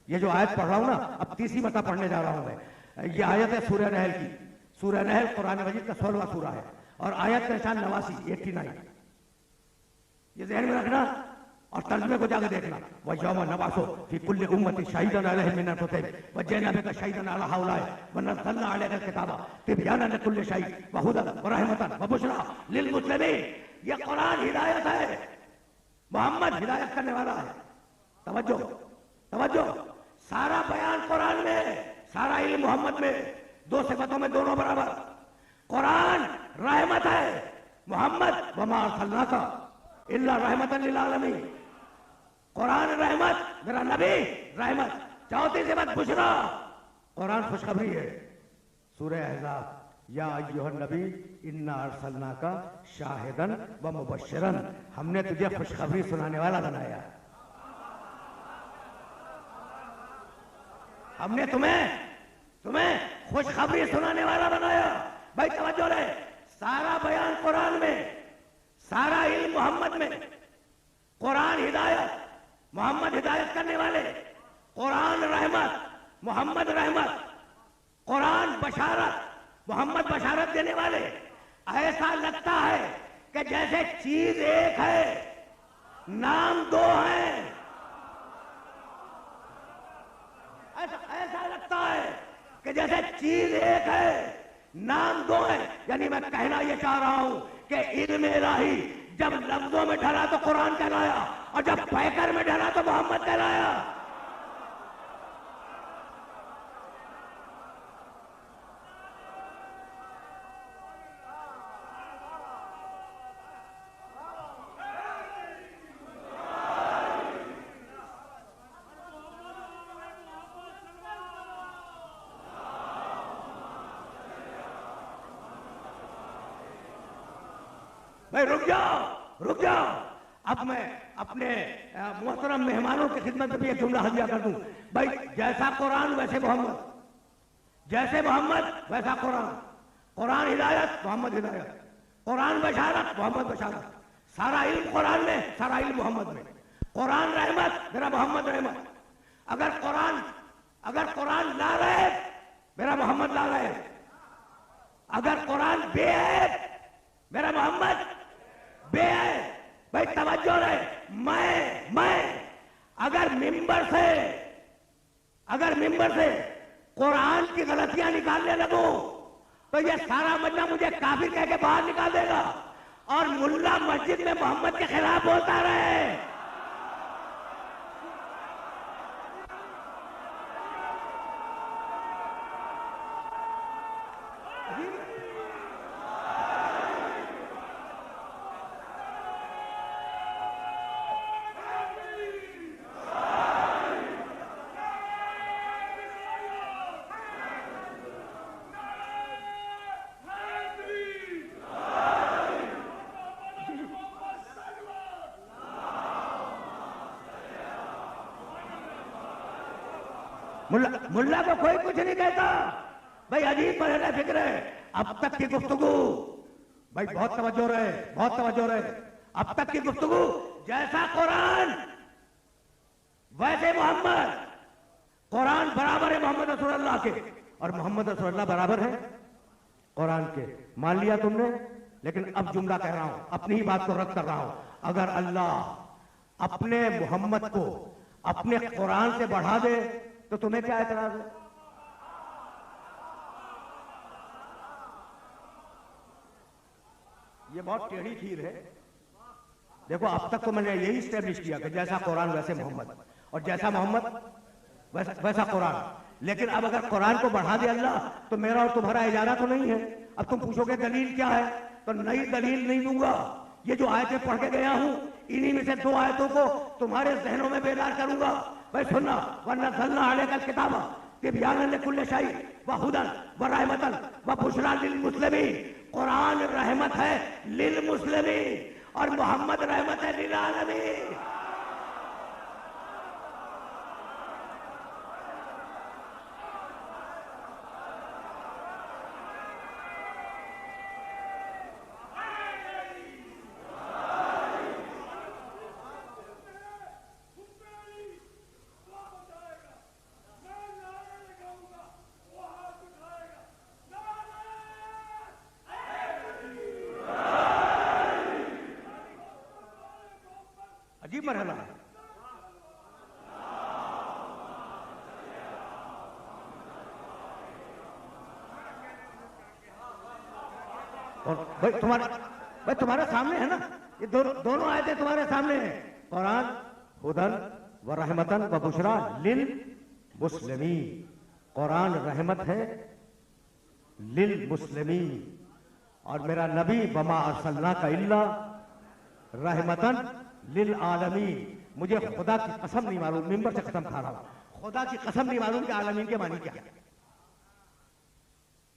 [SPEAKER 1] ये जो आयत पढ़ रहा हूं ना, अब तीसरी मरतबा पढ़ने जा रहा हूं मैं। ये आयत है सूरह नहल की। सूरह नहल कुरान मजीद का 16वां सूरा है और आयत का निशान 89। ये ज़हन में रखना और तर्जुमे को जाकर देखना। वह यौम नबासो फी कुल्ली उम्मतिन शहीदन अलैहिम मिन अनफुसिहिम व जैना बिका शहीदन अला हाउलाए व नज़लना अलैकल किताबा तिबयानन लिकुल्ली शै व हुदन व रहमतन व बुशरा लिल मुस्लिमीन। ये कुरान हिदायत है, मोहम्मद हिदायत करने वाला है। तवज्जो तवज्जो, सारा बयान कुरान में, सारा इल्म मोहम्मद में, दो सिफतों में दोनों बराबर। कुरान रहमत है, मोहम्मद वमा अरसलनाका इल्ला रहमतन लिल आलमीन। कुरान रहमत, मेरा नबी रहमत। चौथी सिफत बुशरा, कुरान खुशखबरी है। सूरह अहज़ाब, या अय्युहन नबी इन्ना अरसलनाका शाहिदन व मुबश्शिरन, हमने तुझे खुशखबरी सुनाने वाला बनाया। हमने तुम्हें खुशखबरी सुनाने वाला बनाया। भाई तवज्जो रहे, सारा बयान कुरान में, सारा इल्म मोहम्मद में। कुरान हिदायत, मोहम्मद हिदायत करने वाले। कुरान रहमत, मोहम्मद रहमत। कुरान बशारत, मोहम्मद बशारत देने वाले। ऐसा लगता है कि जैसे चीज एक है नाम दो हैं। ऐसा लगता है कि जैसे चीज एक है नाम दो है। यानी मैं कहना यह चाह रहा हूं कि इल्म इलाही जब लफ्जों में ढला तो कुरान कहलाया और जब पैकर में ढला तो मोहम्मद कहलाया। भाई रुक जाओ, रुक जाओ। अब मैं अपने मोहतरम मेहमानों की खिदमत में भी एक जुमला हदिया कर दूं। भाई जैसा कुरान वैसे मोहम्मद, जैसे मोहम्मद वैसा कुरान। कुरान हिदायत, मोहम्मद हिदायत। कुरान बशारत, मोहम्मद बशारत। सारा इल्म कुरान में, सारा इल्म मोहम्मद में। कुरान रहमत, मेरा मोहम्मद रहमत। अगर कुरान ला रहे, मेरा मोहम्मद ला रहे। अगर कुरान बे है, मेरा मोहम्मद बे है। भाई तवज्जो रहे। मैं अगर मिंबर से कुरान की गलतियां निकालने लगूं तो ये सारा मजमा मुझे काफिर कह के बाहर निकाल देगा और मुल्ला मस्जिद में मोहम्मद के खिलाफ बोलता रहे। मुल्ला को कोई कुछ नहीं कहता। भाई अजीब मरहला फिक्र है। अब तक की गुफ्तगू, भाई बहुत तवज्जो रहे, बहुत तवज्जो रहे। अब तक की गुफ्तगू जैसा कुरान वैसे मोहम्मद। कुरान बराबर है मोहम्मद रसूलुल्लाह के और मोहम्मद रसूलुल्लाह बराबर है कुरान के। मान लिया तुमने, लेकिन अब जुमला कह रहा हूं, अपनी ही बात को रद्द कर रहा हूं। अगर अल्लाह अपने मोहम्मद को अपने कुरान से बढ़ा दे तो तुम्हें क्या एतराज है? ये बहुत टेढ़ी खीर है। देखो अब तक तो मैंने यही स्टैब्लिश किया कि जैसा कुरान वैसे मोहम्मद, और जैसा मोहम्मद वैसा कुरान। लेकिन अब अगर कुरान को बढ़ा दे अल्लाह तो मेरा और तुम्हारा इजारा तो नहीं है। अब तुम पूछोगे दलील क्या है, तो नई दलील नहीं दूंगा। ये जो आयतें पढ़ के गया हूं, इन्हीं में से 2 आयतों को तुम्हारे जहनों में बेदार करूंगा। भाई सुनना, वरना नज़लना अलैकल किताबा तिबयानन लिकुल्लि शै व हुदन व रहमतन व बुशरा लिल मुस्लिमीन। कुरान रहमत है लिल मुस्लिमीन और मोहम्मद रहमत है लिल आलमीन। अजीब मरहला है। और भाई तुम्हारे सामने है ना, ये दोनों आयतें तुम्हारे सामने हैं। कुरान हुदन व रहमतन व बुशरा लिल मुस्लिमीन। कुरान रहमत है लिल मुस्लिमीन और मेरा नबी वमा अरसलनाका इल्ला रहमतन लिल आलमीन। मुझे खुदा की कसम नहीं मालूम, मिंबर से कसम खा रहा हूं, खुदा की कसम नहीं मालूम कि आलमीन के मानी क्या है।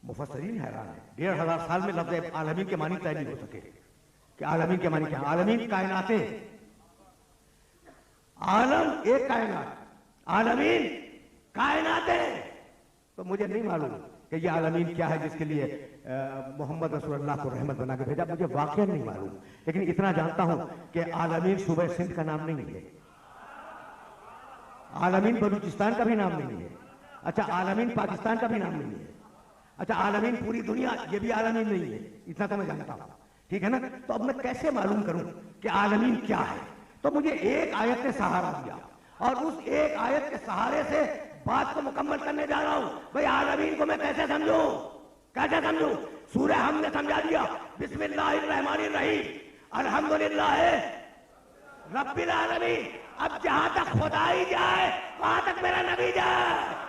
[SPEAKER 1] मुफस्सिरीन हैरान है, 1500 साल में लफ्ज़ आलमीन के मानी तय नहीं हो सके कि आलमीन के मानी क्या है। आलमीन कायनातें, आलम एक कायनात, आलमीन कायनातें। तो मुझे नहीं मालूम कि ये आलमीन क्या है जिसके लिए मोहम्मद रसूलुल्लाह को रहमत बना के भेजा। मुझे वाकई नहीं मालूम, लेकिन इतना जानता हूं कि आलमीन सूबे सिंध का नाम नहीं है, आलमीन बलूचिस्तान का भी नाम नहीं है, अच्छा आलमीन पाकिस्तान का भी नाम नहीं है, अच्छा आलमीन पूरी दुनिया, ये भी आलमीन नहीं है। इतना तो मैं जानता हूं, ठीक है ना। तो अब मैं कैसे मालूम करूं कि आलमीन क्या है? तो मुझे एक आयत ने सहारा दिया और उस एक आयत के सहारे से बात को मुकम्मल करने जा रहा हूं। भाई आलमीन को मैं कैसे समझूं, कैसे समझूं? सूरह हमने समझा दिया, बिस्मिल्लाहिर्रहमानिर्रहीम अल्हम्दुलिल्लाह रब्बिल आलमीन। अब जहां तक खुदा ही जाए वहां तक मेरा नबी जाए।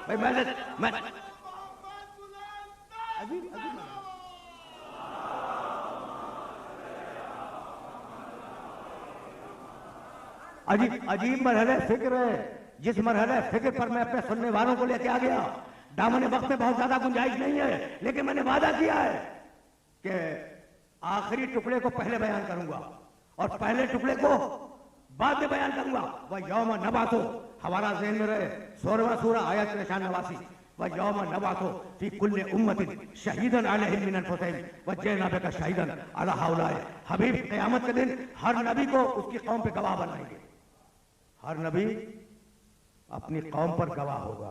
[SPEAKER 1] भाई मैं अजीब अजीब अजीब मरहले फिक्र है, जिस मरहले फिक्र पर मैं अपने सुनने वालों को लेके आ गया। दामन वक्त में बहुत ज्यादा गुंजाइश नहीं है, लेकिन मैंने वादा किया है कि आखिरी टुकड़े को पहले बयान करूंगा और पहले टुकड़े को बाद में बयान करूंगा। वह यौम नबातो, हमारा ज़हन में रहे 16वां सूरा आयत निशान 89। वह यौम नबातो फी कुल्ले उम्मतिन शहीदन अलैहिम मिन अनफुसिहिम व जैना बिका शहीदन अला हाउलाए। हबीब क़यामत के दिन हर नबी को उसकी कौम पे गवाह बनाएंगे। हर नबी अपनी कौम पर गवाह होगा।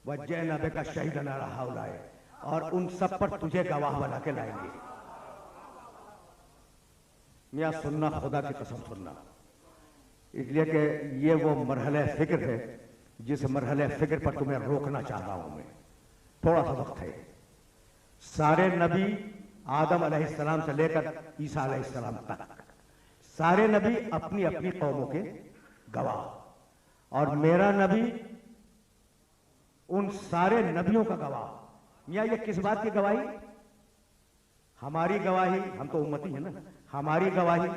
[SPEAKER 1] वह जैना बिका शहीदन अला हाउलाए, और उन सब पर तुझे गवाह बना के लाएंगे। मियां सुनना, खुदा की कसम सुनना, इसलिए कि ये वो मरहले फिक्र है जिस मरहले फिक्र पर तुम्हें रोकना चाह रहा हूं मैं। थोड़ा सा वक्त है। सारे नबी आदम अलैहिस्सलाम से लेकर ईसा अलैहिस्सलाम तक सारे नबी अपनी अपनी कौमों के गवाह, और मेरा नबी उन सारे नबियों का गवाह। मियां ये किस बात की गवाही? हमारी गवाही, हम तो उम्मती है ना, हमारी गवाही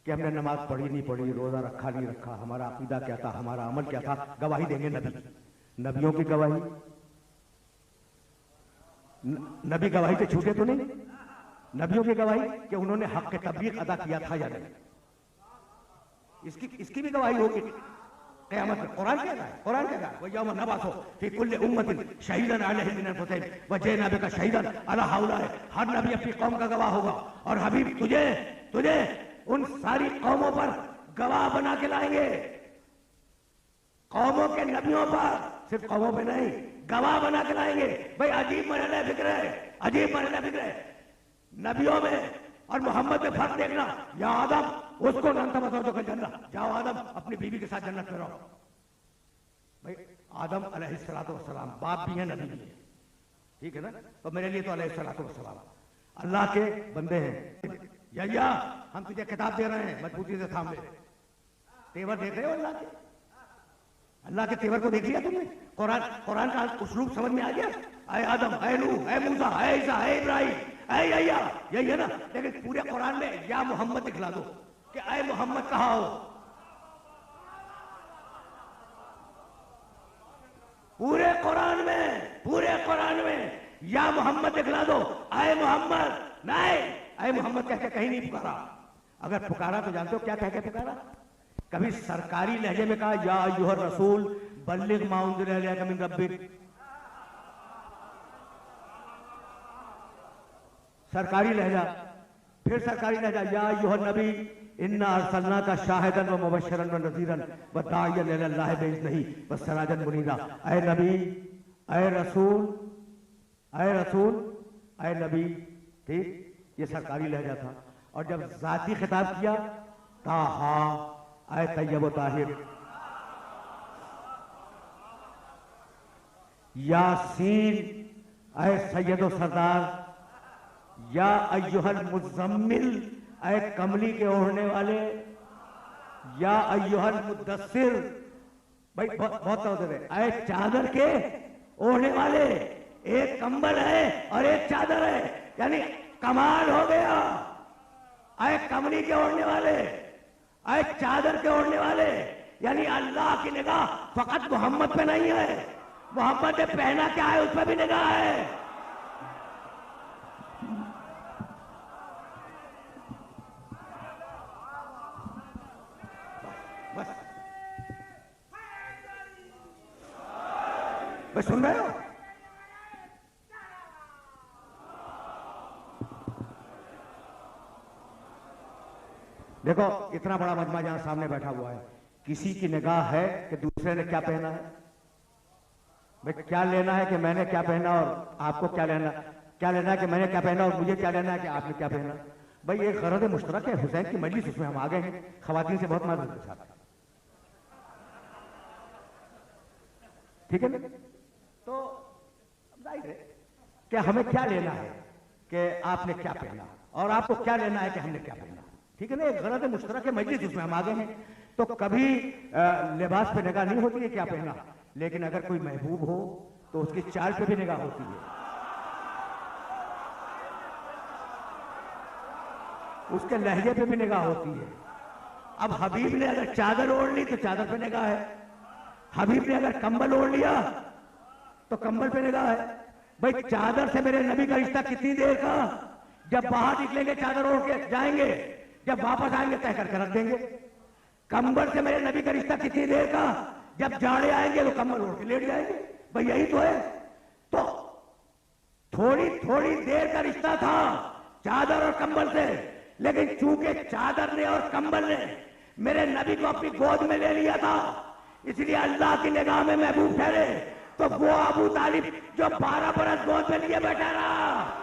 [SPEAKER 1] कि हमने नमाज पढ़ी नहीं पढ़ी, रोजा रखा नहीं रखा, हमारा अकीदा क्या था, हमारा अमल क्या था, गवाही देंगे नबी। नबियों की गवाही, नबी गवाही से छूटे तो नहीं। नबियों की गवाही कि उन्होंने हक के तबलीग अदा किया था या नहीं, इसकी भी गवाही होगी क़यामत में। कुरान कह रहा है, कुरान कह रहा है वह यौम नबातो फी कुल्ली उम्मतिन शहीदन अलैहिम मिन अनफुसिहिम व जैना बिका शहीदन अला हाउलाए। हर नबी अपनी कौम का गवाह होगा, और हबीब तुझे उन सारी कौमों पर गवाह बना के लाएंगे। कौमों के नबियों पर, सिर्फ कौमों पे नहीं, गवाह बना के लाएंगे। भाई अजीब मरहले फिक्र है, अजीब मरहले फिक्र है। नबियों में और मोहम्मद में फर्क देखना। या आदम उसको नंता बताओ तो जन्नत जाओ, आदम अपनी बीवी के साथ जन्नत में रहो। भाई आदम अलैहिस्सलातु वस्सलाम बाप भी है, नबी भी है, ठीक है ना? तो मेरे लिए तो अलैहिस्सलातु वस्सलाम अल्लाह के बंदे हैं। या हम तुझे किताब दे रहे हैं, मजबूती से थाम ले। तेवर देख रहे हो अल्लाह के? अल्लाह के तेवर को देख लिया तुमने? कुरान का उसलूब समझ में आ गया? ऐ आदम, ऐ नूह, ऐ मूसा, ऐ ईसा, ऐ इब्राहिम, ऐ यह्या, यही है ना? लेकिन पूरे कुरान में या मोहम्मद दिखला दो कि ऐ मोहम्मद कहा हो। पूरे कुरान में या मोहम्मद दिखला दो, ऐ मोहम्मद नहीं, ऐ मोहम्मद कह के कहीं नहीं पुकारा। अगर पुकारा तो जानते हो क्या कह के पुकारा? कभी सरकारी लहजे में कहा या अय्युहर रसूल बल्लिग मा उनज़िला इलैका मिन रब्बिक, सरकारी लहजा। फिर सरकारी लहजा या अय्युहन नबी इन्ना अरसलनाका शाहिदन व मुबश्शिरन व नज़ीरन व दाइयन इलल्लाहि बिइज़्निही व सिराजन मुनीरा। ऐ नबी, ऐ रसूल, ऐ रसूल, ऐ नबी, ठीक, ये सरकारी लहजा था। और जब जाती खिताब किया ताहा, ऐ तय्यब व ताहिर, यासीन, ऐ सैयद व सरदार, या अय्युहल मुज़म्मिल, ऐ कमली के ओढ़ने वाले, या अय्युहल मुद्दस्सिर, भाई बहुत होते थे, ऐ चादर के ओढ़ने वाले। एक कंबल है और एक चादर है, यानी कमाल हो गया। ऐ कमली के ओढ़ने वाले, ऐ चादर के ओढ़ने वाले, यानी अल्लाह की निगाह फकत मोहम्मद पे नहीं है, मोहम्मद ने पहना क्या है उस पर भी निगाह है। बस सुन रहे हो? देखो इतना बड़ा मजमा जहां सामने बैठा हुआ है, किसी की निगाह है कि दूसरे ने क्या पहना है? भाई क्या लेना है कि मैंने क्या पहना और आपको क्या लेना है कि मैंने क्या पहना और मुझे क्या लेना है कि आपने क्या पहना? भाई एक गरज मुश्तरक है, हुसैन की मजलिस, उसमें हम आ गए हैं। खवातीन से बहुत माजूद है साहब, ठीक है ना? तो जाहिर है कि हमें क्या लेना है कि आपने क्या पहना, और आपको क्या लेना है कि हमने क्या पहना, ठीक है ना? एक गरज मुश्तरक है मजलिस, उसमें हम आ गए हैं। तो कभी लिबास पे निगाह नहीं होती है क्या पहना, लेकिन अगर कोई महबूब हो तो उसकी चाल पे भी निगाह होती है, उसके लहजे पे भी निगाह होती है। अब हबीब ने अगर चादर ओढ़ ली तो चादर पे निगाह है, हबीब ने अगर कंबल ओढ़ लिया तो कंबल पे निगाह है। भाई चादर से मेरे नबी का रिश्ता कितनी देर का? जब बाहर निकलेंगे चादर ओढ़ के जाएंगे, जब वापस आएंगे तय करके रख देंगे। कंबल से मेरे नबी का रिश्ता कितनी देर का? जब जाड़े आएंगे तो कंबल ओढ़ के लेट जाएंगे। भाई यही तो है। तो थोड़ी थोड़ी देर का रिश्ता था चादर और कंबल से, लेकिन चूंकि चादर ने और कंबल ने मेरे नबी को अपनी गोद में ले लिया था, इसलिए अल्लाह की निगाह में महबूब ठहरे। तो वो अबू तालिब जो 12 बरस गोद में लिए बैठा रहा,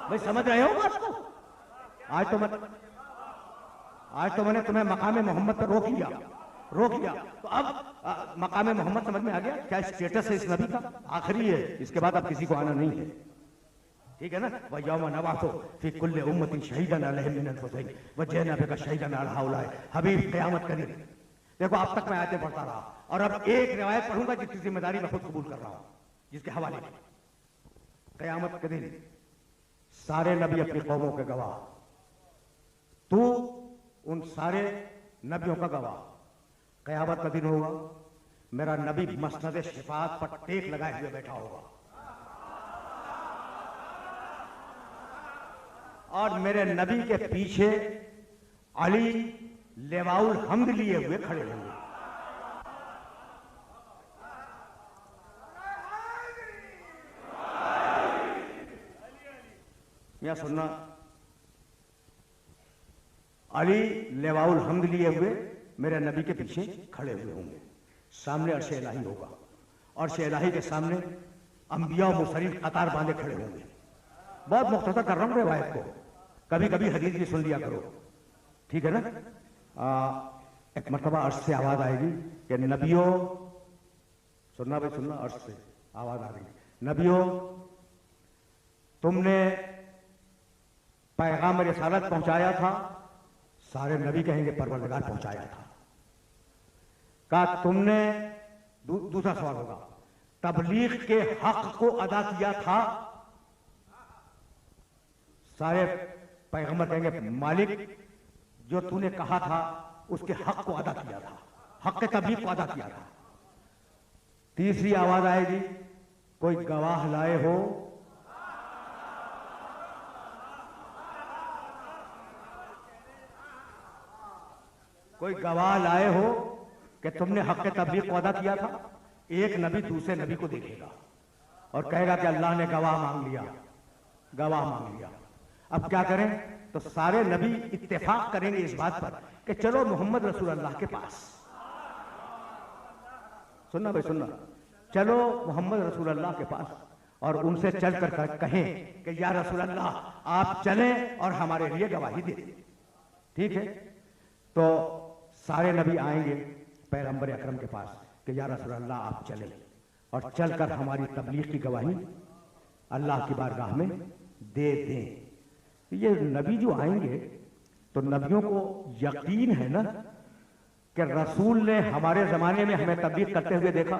[SPEAKER 1] भाई समझ रहे हो बात को? आज तो मैंने तुम्हें मकाम मोहम्मद पर रोक लिया। तो अब मकाम मोहम्मद समझ में आ गया क्या स्टेटस है इस नबी का? आखिरी है, इसके बाद अब किसी को आना नहीं है, ठीक है ना? वह यौम नबासो फी कुल्ले उम्मतिन शहीदन अलैहिम मिन अनफुसिहिम व जैना बिका शहीदन अला हाउलाए। हबीब क़यामत के दिन, देखो अब तक मैं आयतें पढ़ता रहा और अब एक रिवायत पढ़ूंगा जिसकी जिम्मेदारी मैं खुद कबूल कर रहा हूं, जिसके हवाले क़यामत के दिन सारे नबी अपनी कौमों के गवाह, तू उन सारे नबियों का गवाह। क़यामत का दिन होगा, मेरा नबी मसनद शिफात पर टेक लगाए हुए बैठा होगा और मेरे नबी के पीछे अली लेवाउल हम्द लिए हुए खड़े होंगे। या सुनना, अली लेवाउल हम्द लिए हुए मेरे नबी के पीछे खड़े हुए होंगे। सामने अर्श इलाही होगा, अर्श इलाही के सामने अंबिया और मुरसलीन कतार बांधे खड़े होंगे। बहुत मुख्तसर कर रहा हूं रिवायत को, कभी कभी हदीस भी सुन लिया करो, ठीक है ना? एक मरतबा अर्श से आवाज आएगी कि नबियों, सुनना भाई सुनना, अर्श से आवाज आ रही, नबियों तुमने पैगाम रिसालत पहुंचाया था। सारे नबी कहेंगे परवरदिगार पहुंचाया था। कहा तुमने, दूसरा सवाल होगा, तबलीग के हक को अदा किया था। सारे पैगंबर कहेंगे मालिक जो तूने कहा था उसके हक को अदा किया था, हक के तबलीग को अदा किया था। तीसरी आवाज आएगी, कोई गवाह लाए हो? कोई गवाह लाए हो कि तुमने हक के तबलीग को अदा किया था? एक नबी दूसरे नबी को देखेगा और कहेगा कि अल्लाह ने गवाह मांग लिया, गवाह मांग लिया। अब क्या करें? तो सारे नबी इत्तेफाक करेंगे इस बात पर कि चलो मोहम्मद रसूल अल्लाह के पास। सुनना भाई सुनना, चलो मोहम्मद रसूल अल्लाह के पास और उनसे चलकर कहें कि या रसूल अल्लाह आप चलें और हमारे लिए गवाही दे। ठीक है? तो सारे नबी आएंगे पैगंबर अकरम के पास कि या रसूल अल्लाह आप चलें और चलकर हमारी तबलीग की गवाही अल्लाह की बारगाह में दे दें। ये नबी जो आएंगे तो नबियों को यकीन है ना कि रसूल ने हमारे जमाने में हमें तबलीग करते हुए देखा।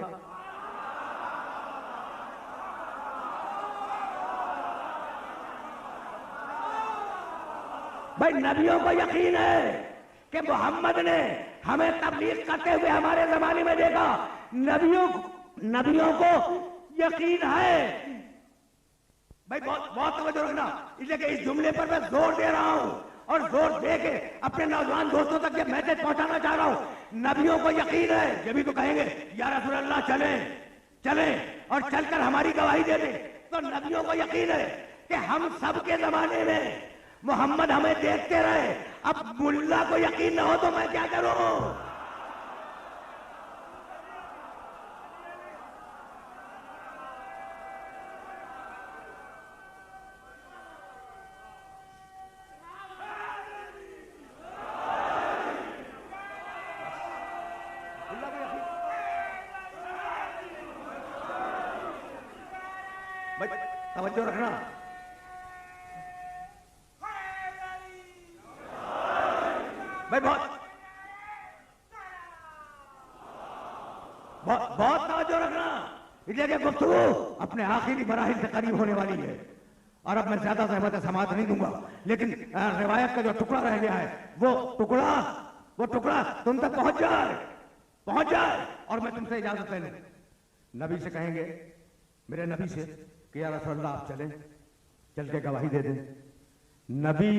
[SPEAKER 1] भाई नबियों को यकीन है कि मोहम्मद ने हमें तबलीग करते हुए हमारे जमाने में देखा। नबियों को यकीन है। भाई बहुत तवज्जो रखना, इसलिए कि इस जुमले पर मैं जोर दे रहा हूं और जोर दे के अपने नौजवान दोस्तों तक ये मैसेज पहुंचाना चाह रहा हूं। नबियों को यकीन है, जब भी तो कहेंगे या रसूल अल्लाह चलें और चलकर हमारी गवाही दे दे। तो नबियों को यकीन है कि हम सबके जमाने में मोहम्मद हमें देखते रहे। अब मुल्ला को यकीन न हो तो मैं क्या करूं? भाई तवज्जो रखना। भाई बहुत बहुत बहुत तवज्जो रखना, इसलिए कि गुफ्तगू अपने आखिरी मराहिल से करीब होने वाली है। और अब मैं ज्यादा ज़हमत समात नहीं दूंगा, लेकिन रिवायत का जो टुकड़ा रह गया है वो टुकड़ा तुम तक पहुंच जाए और मैं तुमसे इजाजत ले लूं। नबी से कहेंगे, मेरे नबी से कि या रसूल अल्लाह आप चल के गवाही दे दें। नबी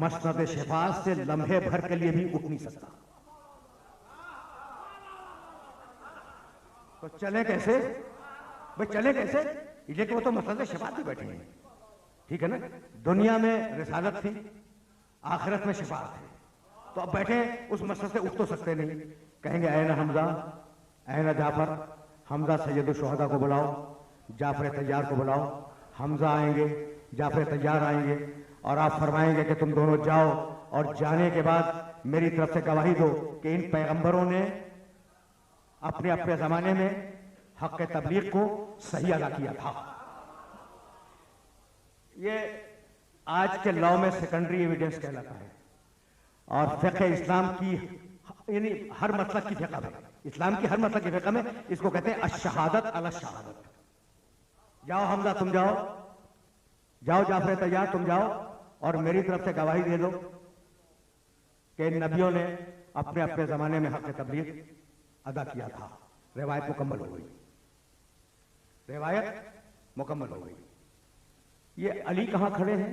[SPEAKER 1] मसनद शिफात से लम्हे भर के लिए भी उठ नहीं सकता, तो चले कैसे भाई, चले कैसे? इसलिए कि वो तो मसनद शिफात पे बैठे हैं, ठीक है ना। दुनिया में रिसालत थी, आखिरत में शिफात है, तो अब बैठे उस मसनद से उठ तो सकते नहीं। कहेंगे ऐना हमजा, ऐना जाफर, हमजा सैयदुल शुहदा को बुलाओ, जाफर तैयार को बुलाओ। हमजा आएंगे, जाफर तैयार आएंगे और आप फरमाएंगे कि तुम दोनों जाओ और जाने के बाद मेरी तरफ से गवाही दो कि इन पैगंबरों ने अपने अपने जमाने में हक तबलीग को सही अदा किया था। ये आज के लॉ में सेकेंडरी एविडेंस कहलाता है और फ़िक़्ह इस्लाम की यानी हर मसलक की फ़िक़्ह में, इस्लाम की हर मसलक की फ़िक़्ह में इसको कहते हैं अश-शहादत अला शहादत। जाओ हमजा तुम जाओ जाफर तैयार तुम जाओ और मेरी तरफ से गवाही दे दो कि नबियों ने अपने अपने जमाने में हक तबलीग अदा किया था। रिवायत मुकम्मल हो गई, रिवायत मुकम्मल हो गई। ये अली कहां खड़े हैं?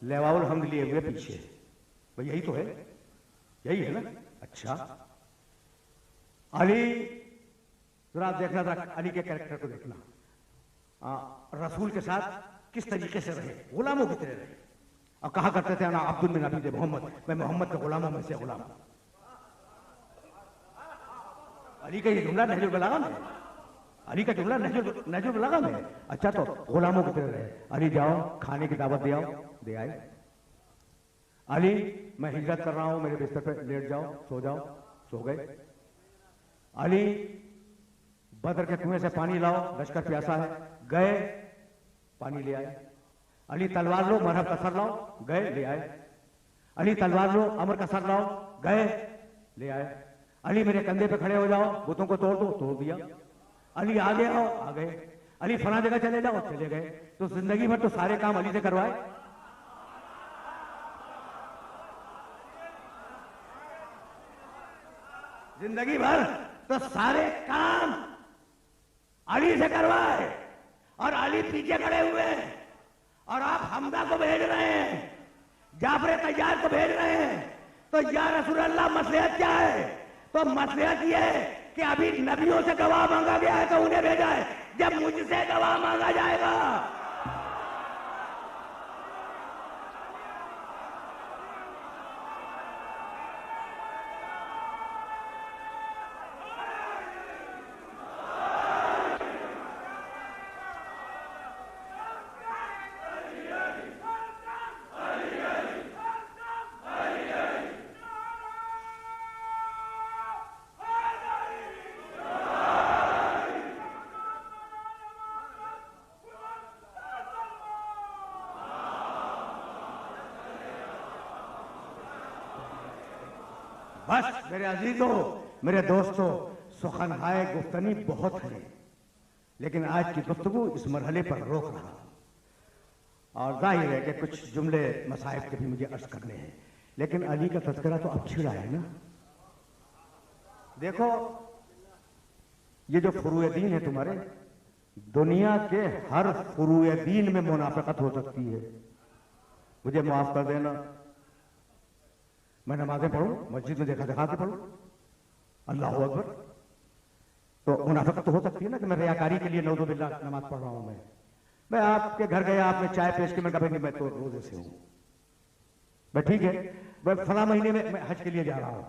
[SPEAKER 1] लेवाउल हम्द लिए हुए पीछे, भाई यही तो है, यही है ना। अच्छा, अली जरा देखना, जरा अली के कैरेक्टर को देखना। रसूल के साथ किस तरीके से रहे, गुलामों की तरह रहे और कहा करते थे ना अब्दुल मिन अबीद मोहम्मद, मैं मोहम्मद के गुलामों में से गुलाम। अली का ये जुमला नहजुल बलागा में, अली का जुमला नहजुल बलागा में। अच्छा, तो गुलामों की तरह रहे। अली जाओ खाने की दावत दे आए। अली मैं हिजरत कर रहा हूं, मेरे बिस्तर पे लेट जाओ, सो गए। अली बदर के कुएं से पानी लाओ, लश्कर प्यासा है, गए पानी ले आए। अली तलवार लो, मरहब का सर लाओ, गए ले आए। अली तलवार लो, अमर का सर लाओ, गए ले आए। अली मेरे कंधे पे खड़े हो जाओ, बुतों को तोड़ दो, तोड़ दिया। अली आगे आओ, आ गए। अली फला जगह चले जाओ, चले गए। तो जिंदगी भर तो सारे काम अली से करवाए। जिंदगी भर तो सारे काम अली से करवाए और अली पीछे खड़े हुए और आप हमजा को भेज रहे हैं, जाफर तैयार को भेज रहे हैं। तो या रसूल अल्लाह मसलहत क्या है? तो मसलहत ये है कि अभी नबियों से गवाह मांगा गया है तो उन्हें भेजा है, जब मुझसे गवाह मांगा जाएगा बस। मेरे अजीजों, मेरे दोस्तों, सुखनहाय गुफ्तनी बहुत है, लेकिन आज की गुफ्तगू इस मरहले पर रोक रहा हूं। और जाहिर है कि कुछ जुमले मसाइब के भी मुझे अर्ज करने हैं, लेकिन अली का तज़किरा तो अब छिड़ा है ना। देखो, ये जो फुरूए दीन है तुम्हारे, दुनिया के हर फुरूए दीन में मुनाफिकत हो सकती है। मुझे माफ कर देना, मैं नमाजें पढ़ूं, मस्जिद में देखा के पढ़ूं, अल्लाह अकबर, तो मुनाफिकत तो हो सकती है ना कि मैं रियाकारी के लिए नौज़ु बिल्लाह नमाज पढ़ रहा हूं। मैं आपके घर गया, आपने चाय पेश की, मैं कभी नहीं, मैं तो रोजे से हूं, मैं ठीक है, मैं फला महीने में मैं हज के लिए जा रहा हूं।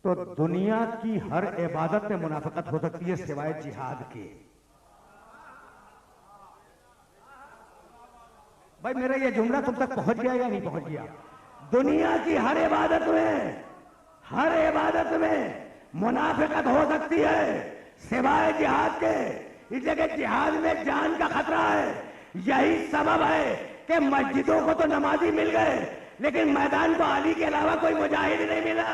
[SPEAKER 1] तो दुनिया की हर इबादत में मुनाफिकत हो सकती है सिवाय जिहाद के। भाई मेरा ये जुमला तुम तक पहुंच गया या नहीं पहुंच गया? दुनिया की हर इबादत में मुनाफिकत हो सकती है सिवाय जिहाद के। इसलिए कि जिहाद में जान का खतरा है। यही सबब है कि मस्जिदों को तो नमाजी मिल गए, लेकिन मैदान को अली के अलावा कोई मुजाहिद नहीं मिला।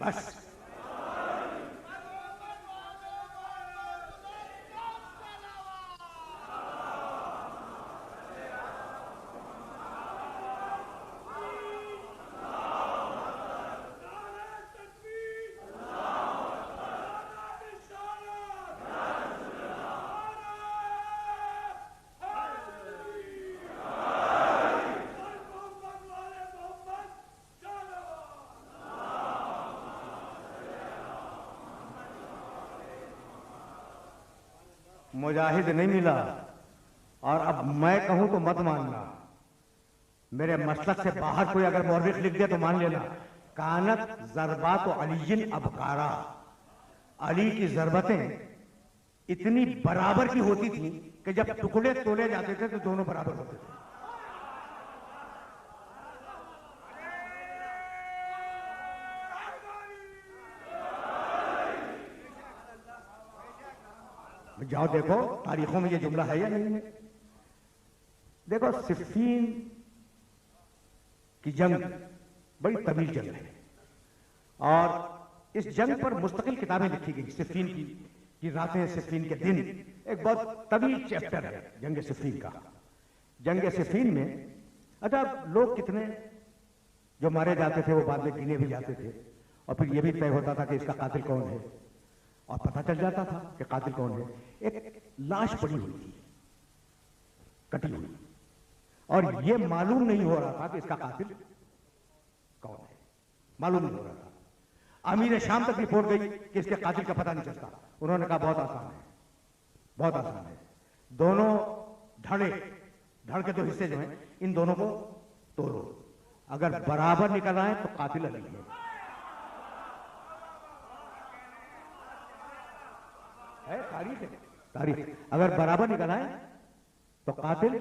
[SPEAKER 1] बस मुजाहिद नहीं मिला। और अब मैं कहूं तो मत मानना, मेरे मसलक से बाहर कोई अगर मौरख लिख दे तो मान लेना। कानत ज़रबात अलीयिन अबकारा, अली की ज़रबतें इतनी बराबर की होती थी कि जब टुकड़े तोले जाते थे तो दोनों बराबर होते थे। जाओ देखो तारीखों में ये जुमला है या नहीं है। देखो सिफ़ीन की जंग बड़ी तवील जंग है और इस जंग पर मुस्तकिल किताबें लिखी गई। सिफ़ीन की रातें, सिफ़ीन के दिन, एक बहुत तवील चैप्टर है जंग सिफ़ीन का। जंग सिफ़ीन में अच्छा लोग कितने जो मारे जाते थे वो बाद में गिने भी जाते थे और फिर ये भी तय होता था कि इसका कातिल कौन है और पता चल जाता था कि कातिल कौन है। एक लाश पड़ी हुई थी, कटी हुई, और ये मालूम नहीं हो रहा था कि इसका कातिल कौन है, मालूम नहीं हो रहा था। अमीर शाम तक रिपोर्ट गई कि इसके कातिल का पता नहीं चलता। उन्होंने कहा बहुत आसान है, बहुत आसान है। दोनों धड़ के दो हिस्से जो हैं इन दोनों को तोड़ो, अगर बराबर निकल आए तो कातिल अली है। तारीख अगर बराबर निकल आए तो कातिल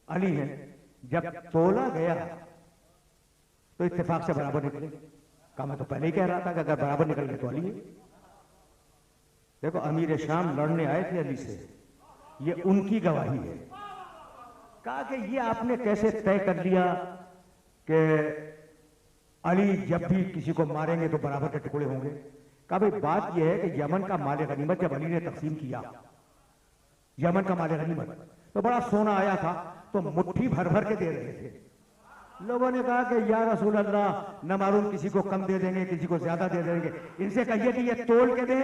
[SPEAKER 1] अली है। जब तोला गया तो इत्तेफाक से बराबर निकले। कहा मैं तो पहले ही कह रहा था कि अगर बराबर निकल गए तो अली है। देखो अमीर शाम लड़ने आए थे अली से, ये उनकी गवाही है। कहा कि ये आपने कैसे तय कर लिया कि अली जब भी किसी को मारेंगे तो बराबर के टुकड़े होंगे। कहा भाई बात यह है कि यमन का माले गनीमत जब अली ने तकसीम किया, यमन का माले गनीमत तो बड़ा सोना आया था तो मुट्ठी भर भर के दे रहे थे। लोगों ने कहा कि या रसूल अल्लाह, न मालूम किसी को कम दे देंगे, किसी को ज्यादा दे देंगे, इनसे कहिए कि ये तोल के दे।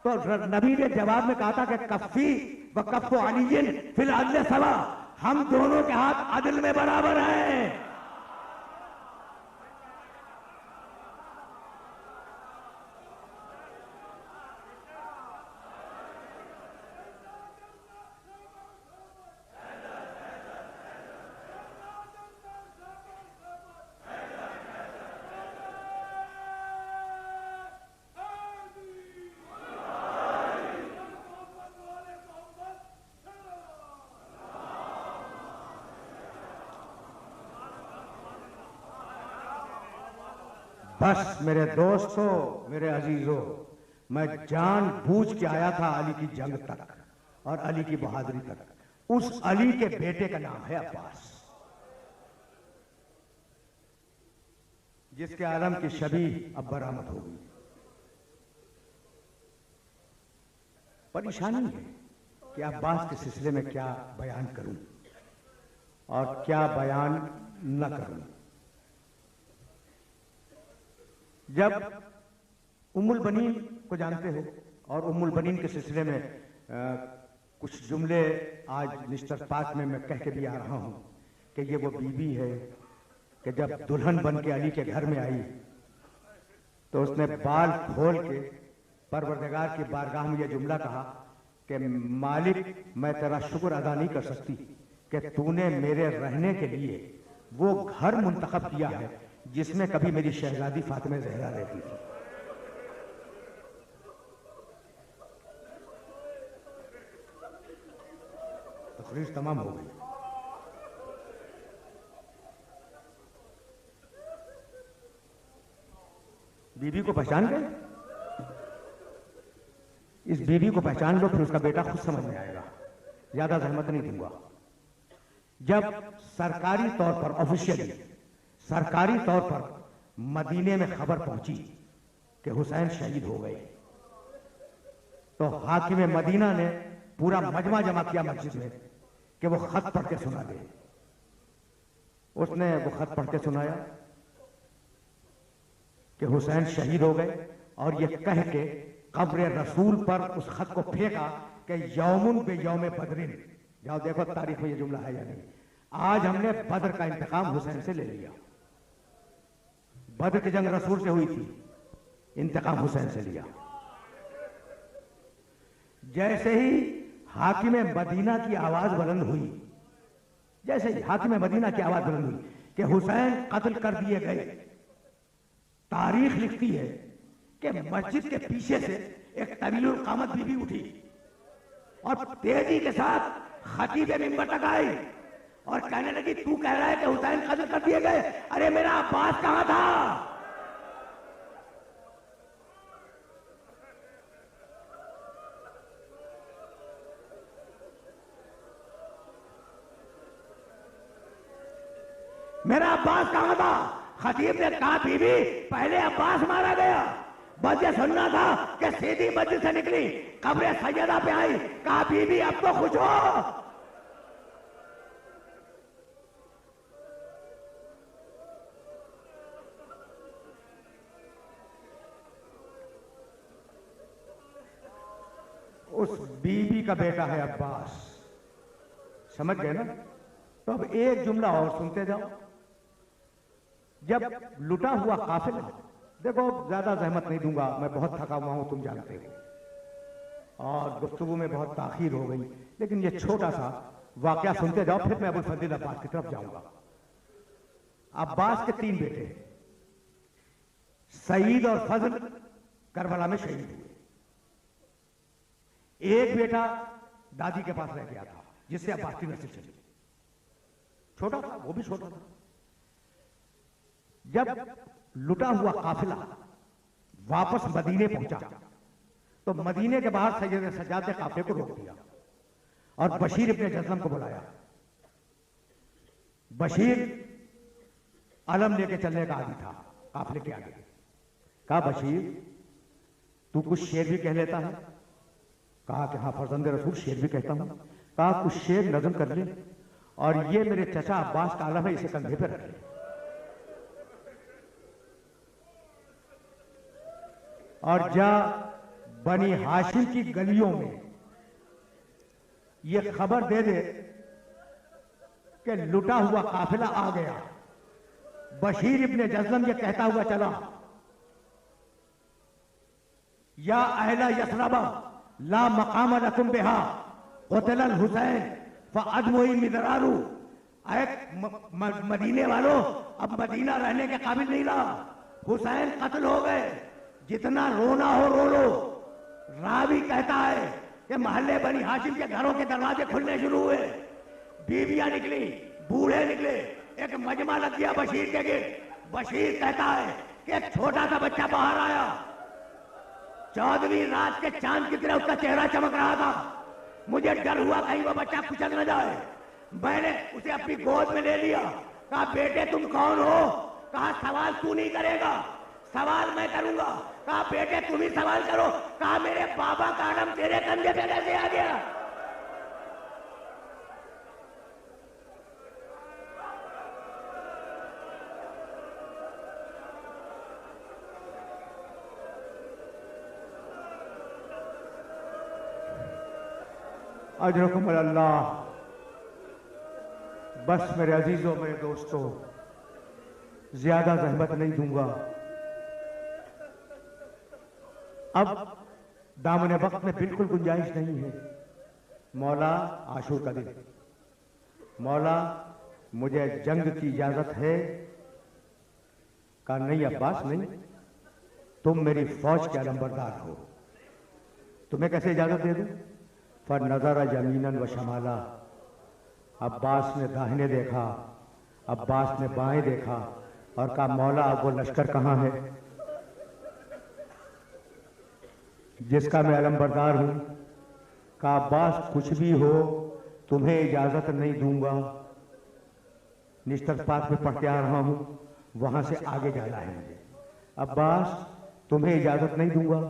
[SPEAKER 1] तो नबी ने जवाब में कहा था कि कफ़ी व कफ़्फ़ु अलीयिन फिल अदल सवा, हम दोनों के हाथ अदल में बराबर हैं। बस मेरे दोस्तों, मेरे अजीजों, मैं जानबूझ के आया था अली की जंग तक और अली की बहादुरी तक। उस अली के बेटे का नाम है अब्बास, जिसके आलम की शबी अब बरामद हो गई। परेशानी है कि अब्बास के सिलसिले में क्या बयान करूं और क्या बयान न करूं। जब उम्मुल बनीन को जानते हो और उम्मुल बनीन के सिलसिले में कुछ जुमले आज मिस्टर पाक में मैं कह के भी आ रहा हूं कि ये वो बीबी है कि जब दुल्हन बन के अली के घर में आई तो उसने बाल खोल के परवरदिगार की बारगाह में यह जुमला कहा कि मालिक, मैं तेरा शुक्र अदा नहीं कर सकती कि तूने मेरे रहने के लिए वो घर मुंतखब किया है जिसमें कभी मेरी शहजादी फातिमा ज़हरा रहती थी। तकरीर तमाम हो गई। बीबी को पहचान गए? इस बीबी को पहचान लो, फिर उसका बेटा खुद समझ में आएगा, ज्यादा जहमत नहीं दूंगा। जब सरकारी तौर पर, ऑफिशियली सरकारी तौर पर मदीने में खबर पहुंची कि हुसैन शहीद हो गए, तो हाकिम मदीना ने पूरा मजमा जमा किया मस्जिद में कि वो खत पढ़ के सुना दे। उसने वो खत पढ़ के सुनाया कि हुसैन शहीद हो गए, और ये कह के कब्र रसूल पर उस खत को फेंका कि यौमुन बे यौम बदरिन। जाओ देखो तारीख में ये जुमला है या नहीं। आज हमने बदर का इंतकाम हुसैन से ले लिया। बदर की जंग रसूल से हुई थी, इंतकाम हुसैन से लिया। जैसे ही हाकिम मदीना की आवाज बुलंद हुई, जैसे ही हाकिम मदीना की आवाज बुलंद हुई कि हुसैन कत्ल कर दिए गए, तारीख लिखती है कि मस्जिद के पीछे से एक तवीलुल कामत बीबी उठी और तेजी के साथ खतीब मिंबर तक आई और कहने लगी, तू कह रहा है कि हुसैन कत्ल कर दिए गए, अरे मेरा अब्बास कहां था? मेरा अब्बास कहां था? खतीब ने कहा, बीबी पहले अब्बास मारा गया, बस ये सुनना था कि सीधी मस्जिद से निकली, कब्र सैयदा पे आई, कहा बीबी अब तो खुश हो। उस बीबी का बेटा है अब्बास, समझ गए ना? तो अब एक जुमला और सुनते जाओ। जब लुटा हुआ काफिला, देखो ज्यादा जहमत नहीं दूंगा, मैं बहुत थका हुआ हूं, तुम जानते हो, और गुफ्तगू में बहुत ताखीर हो गई, लेकिन ये छोटा सा वाकया सुनते जाओ, फिर मैं अबुल फजील अब्बास की तरफ जाऊंगा। अब्बास के 3 बेटे, सईद और फजल करबला में शहीद हुए। एक बेटा दादी के पास रह गया था, जिससे अब्बास की नस्ल चली, छोटा था, वो भी छोटा था। जब लुटा हुआ काफिला वापस मदीने पहुंचा, तो मदीने के बाहर सैयद सज्जाद ने काफिले को रोक दिया और बशीर इब्ने जज़लम को बुलाया। बशीर अलम लेके चलने का आदमी था काफिले के आगे। कहा, बशीर तू कुछ शेर भी कह लेता है? कहा कि हाँ फर्जंद रसूल, शेर भी कहता हूं। कहा कुछ शेर नज़म कर ले, और ये मेरे चचा अब्बास का आलम है, इसे कंधे पे रख ले, और जा बनी हाशिम की गलियों में ये खबर दे दे कि लुटा हुआ काफिला आ गया। बशीर इब्ने जज़लम ये कहता हुआ चला, या अहला यसरबा ला मकाम लकुम बिहा क़ुतिल हुसैन फ़अदमुई मिदरारू। मदीने वालों, अब मदीना रहने के काबिल नहीं रहा, हुसैन कत्ल हो गए, जितना रोना हो रो लो। रावी कहता है कि मोहल्ले बनी हाशिम के घरों के दरवाजे खुलने शुरू हुए, बीवियां निकली, बूढ़े निकले, एक मजमा लग गया बशीर के गिर्द। बशीर कहता है कि एक छोटा सा बच्चा बाहर आया, 14वीं रात के चांद की तरह उसका चेहरा चमक रहा था। मुझे डर हुआ कहीं वो बच्चा कुचल न जाए। मैंने उसे अपनी गोद में ले लिया। कहा, बेटे तुम कौन हो? कहा, सवाल तू नहीं करेगा, सवाल मैं करूंगा। कहा, बेटे तुम ही सवाल करो। कहा, मेरे बाबा का आलम तेरे कंधे पे कैसे आ गया? अजरकुम अल्लाह। बस मेरे अजीजों, मेरे दोस्तों, ज्यादा जहमत नहीं दूंगा। अब दामन वक्त में बिल्कुल गुंजाइश नहीं है। मौला आशूर का दिन, मौला मुझे जंग की इजाजत है? कहा, नहीं अब्बास नहीं, तुम मेरी फौज के अलंबरदार हो, तुम्हें कैसे इजाजत दे दूं? फर नजरा यमीनन व शमाला, अब्बास ने दाहिने देखा, अब्बास ने बाएं देखा और कहा, मौला अब वो लश्कर कहाँ है जिसका मैं अलमबरदार हूं? कहा, अब्बास कुछ भी हो तुम्हें इजाजत नहीं दूंगा, निश्तर पाक में पढ़ के आ रहा हूं, वहां से आगे जाना है मुझे। अब्बास तुम्हें इजाजत नहीं दूंगा।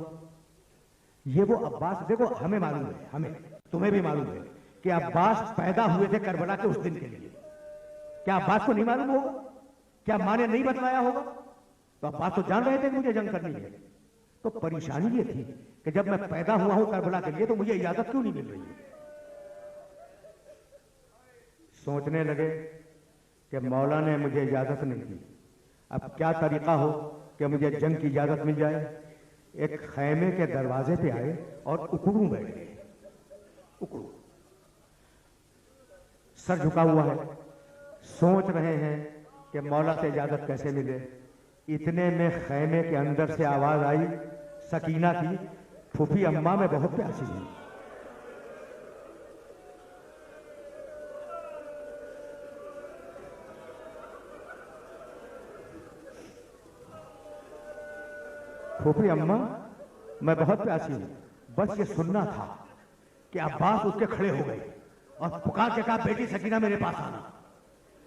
[SPEAKER 1] ये वो अब्बास, देखो हमें मालूम है, हमें तुम्हें भी मालूम है कि अब्बास पैदा हुए थे करबला के उस दिन के लिए। क्या अब्बास को नहीं मालूम होगा? क्या माँ ने नहीं बतलाया होगा? तो अब्बास तो जान रहे थे कि मुझे जंग करनी है। तो परेशानी ये थी कि जब मैं पैदा हुआ हूं करबला के लिए तो मुझे इजाजत क्यों नहीं मिल रही है। सोचने लगे कि मौला ने मुझे इजाजत नहीं दी, अब क्या तरीका हो कि मुझे जंग की इजाजत मिल जाए। एक खैमे के दरवाजे पे आए और उकड़ू बैठ गए। उकड़ू सर झुका हुआ है, सोच रहे हैं कि मौला से इजाजत कैसे मिले। इतने में खैमे के अंदर से आवाज आई सकीना की, फूफी अम्मा मैं बहुत प्यासी हूं। फूफी अम्मा मैं बहुत प्यासी हूं। बस ये सुनना था कि अब्बास उसके खड़े हो गए और पुकार के कहा, बेटी सकीना मेरे पास आना।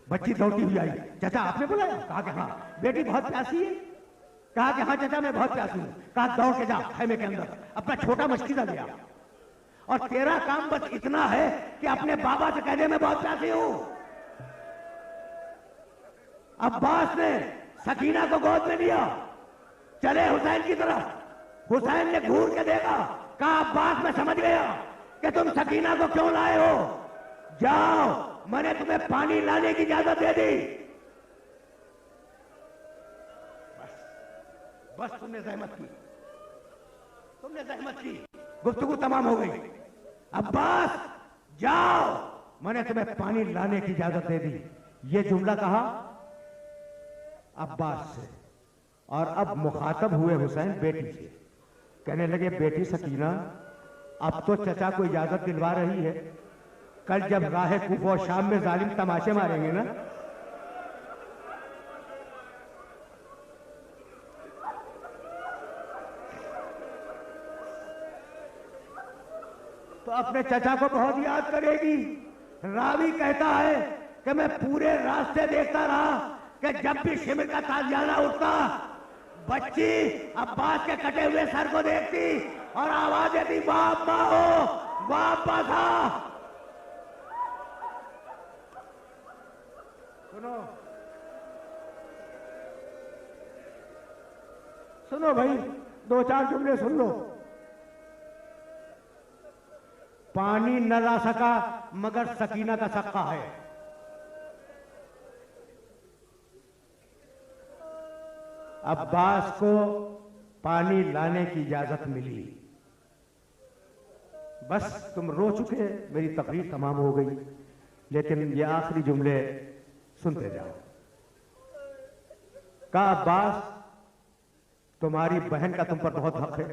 [SPEAKER 1] बच्ची दौड़ती हुई आई, चाचा आपने बुलाया? कहा कि हाँ। बेटी बहुत प्यासी है? कहा कि हाँ चाचा मैं बहुत प्यासी हूं। कहा दौड़ के जा खैमे के अंदर अपना छोटा मशकीदा ले आ, और तेरा काम बस इतना है कि अपने बाबा से कह दे मैं बहुत प्यासी हूं। अब्बास ने सकीना को गोद में लिया, चले हुसैन की तरफ। हुसैन ने घूर के देखा, कहा अब्बास मैं समझ गया कि तुम सकीना को क्यों लाए हो, जाओ मैंने तुम्हें पानी लाने की इजाजत दे दी। बस तुमने जहमत की, तुमने जहमत की, गुफ्तगू तमाम हो गई। अब्बास जाओ मैंने तुम्हें पानी लाने की इजाजत दे दी। ये जुमला कहा अब्बास से, और अब मुखातब हुए हुसैन बेटी से। कहने लगे, बेटी सकीना अब तो चचा को इजाजत दिलवा रही है, कल जब राह कुफा और शाम में जालिम तमाशे मारेंगे ना, तो अपने चचा को बहुत याद करेगी। रावी कहता है कि मैं पूरे रास्ते देखता रहा कि जब भी शिमर का ताजियाना उठता, बच्ची अब्बास के कटे हुए सर को देखती और आवाज देती, वापा हो वापस आ। सुनो सुनो भाई, दो चार जुमले सुन लो। पानी न ला सका मगर सकीना का सक्का है। अब्बास को पानी लाने की इजाजत मिली। बस तुम रो चुके, मेरी तकरीर तमाम हो गई, लेकिन ये आखिरी जुमले सुनते जाओ। कहा अब्बास तुम्हारी बहन का तुम पर बहुत हक है।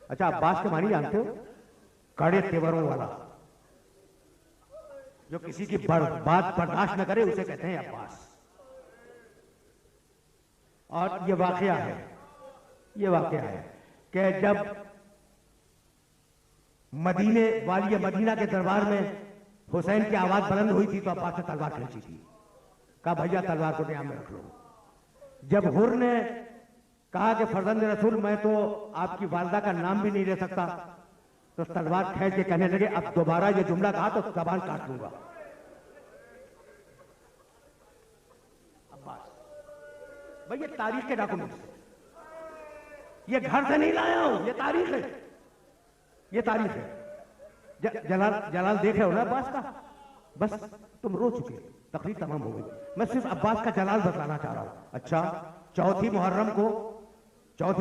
[SPEAKER 1] अच्छा अब्बास के मानी जानते हो? कड़े तेवरों वाला, जो किसी की बात बर्दाश्त न करे उसे कहते हैं अब्बास। और ये वाकया है, ये वाकया है कि जब मदीने वाली मदीना के दरबार में हुसैन की आवाज बुलंद हुई थी तो अब्बास ने तलवार खींची थी। कहा भैया तलवार को ध्यान में रख लो। जब हुर ने कहा कि फर्जंद रसूल मैं तो आपकी वालदा का नाम भी नहीं ले सकता, तो तलवार खींच के कहने लगे अब दोबारा ये जुमला कहा तो जबान काट लूंगा। अब्बास भाई ये तारीख के डॉक्यूमेंट्स, ये घर से नहीं लाया हूं, ये तारीख है, ये तारीख है। जलाल देख रहे हो ना अब्बास का? बस तुम रो चुके, तकरीर तमाम हो गई। मैं सिर्फ अब्बास का जलाल बतलाना चाह रहा हूं। अच्छा चौथी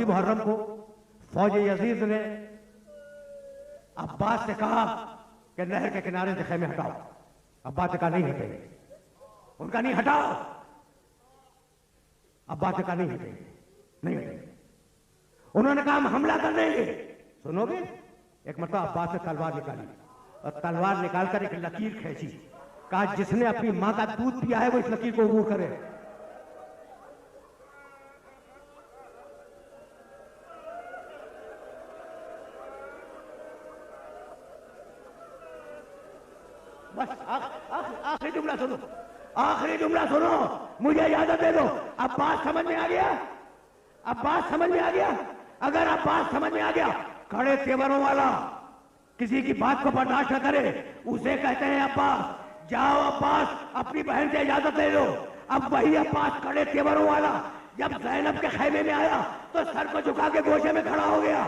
[SPEAKER 1] मुहर्रम को फौज यजीद ने अब्बास से कहा कि नहर के किनारे से खेमे हटाओ। अब्बास ने कहा नहीं हटेंगे, उनका नहीं हटाओ। अब्बास ने कहा नहीं हटेंगे, नहीं हटेंगे। उन्होंने कहा हम हमला कर देंगे, सुनोगे? एक मतलब अब्बास ने तलवार निकाली और तलवार निकालकर एक लकीर खींची, कहा जिसने अपनी मां का दूध पिया है वो इस लकीर को अबूर करे। बस आखिरी जुमला सुनो, आखिरी जुमला सुनो, मुझे इजाजत दे दो। अब बात समझ में आ गया? अब बात समझ में आ गया? अगर अब बात समझ में आ गया, खड़े तेवरों वाला किसी की बात को बर्दाश्त न करे उसे कहते हैं अब्बास। जाओ अब्बास, अपनी बहन से इजाजत ले लो। अब वही अब्बास खड़े तेवरों वाला जब ज़ैनब के खैमे में आया तो सर को झुका के गोशे में खड़ा हो गया।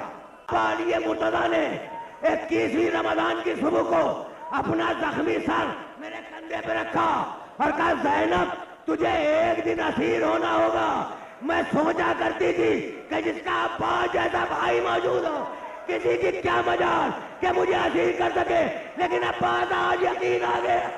[SPEAKER 1] पालिए मुर्तजा ने 21वीं रमजान की सुबह को अपना जख्मी सर मेरे कंधे पे रखा और कहा ज़ैनब तुझे एक दिन असीर होना होगा। मैं सोचा करती थी कि जिसका अब्बास जैसा भाई मौजूद हो किसी की क्या मजाल कि मुझे असीर कर सके, लेकिन अब्बास आज यकीन आ गया।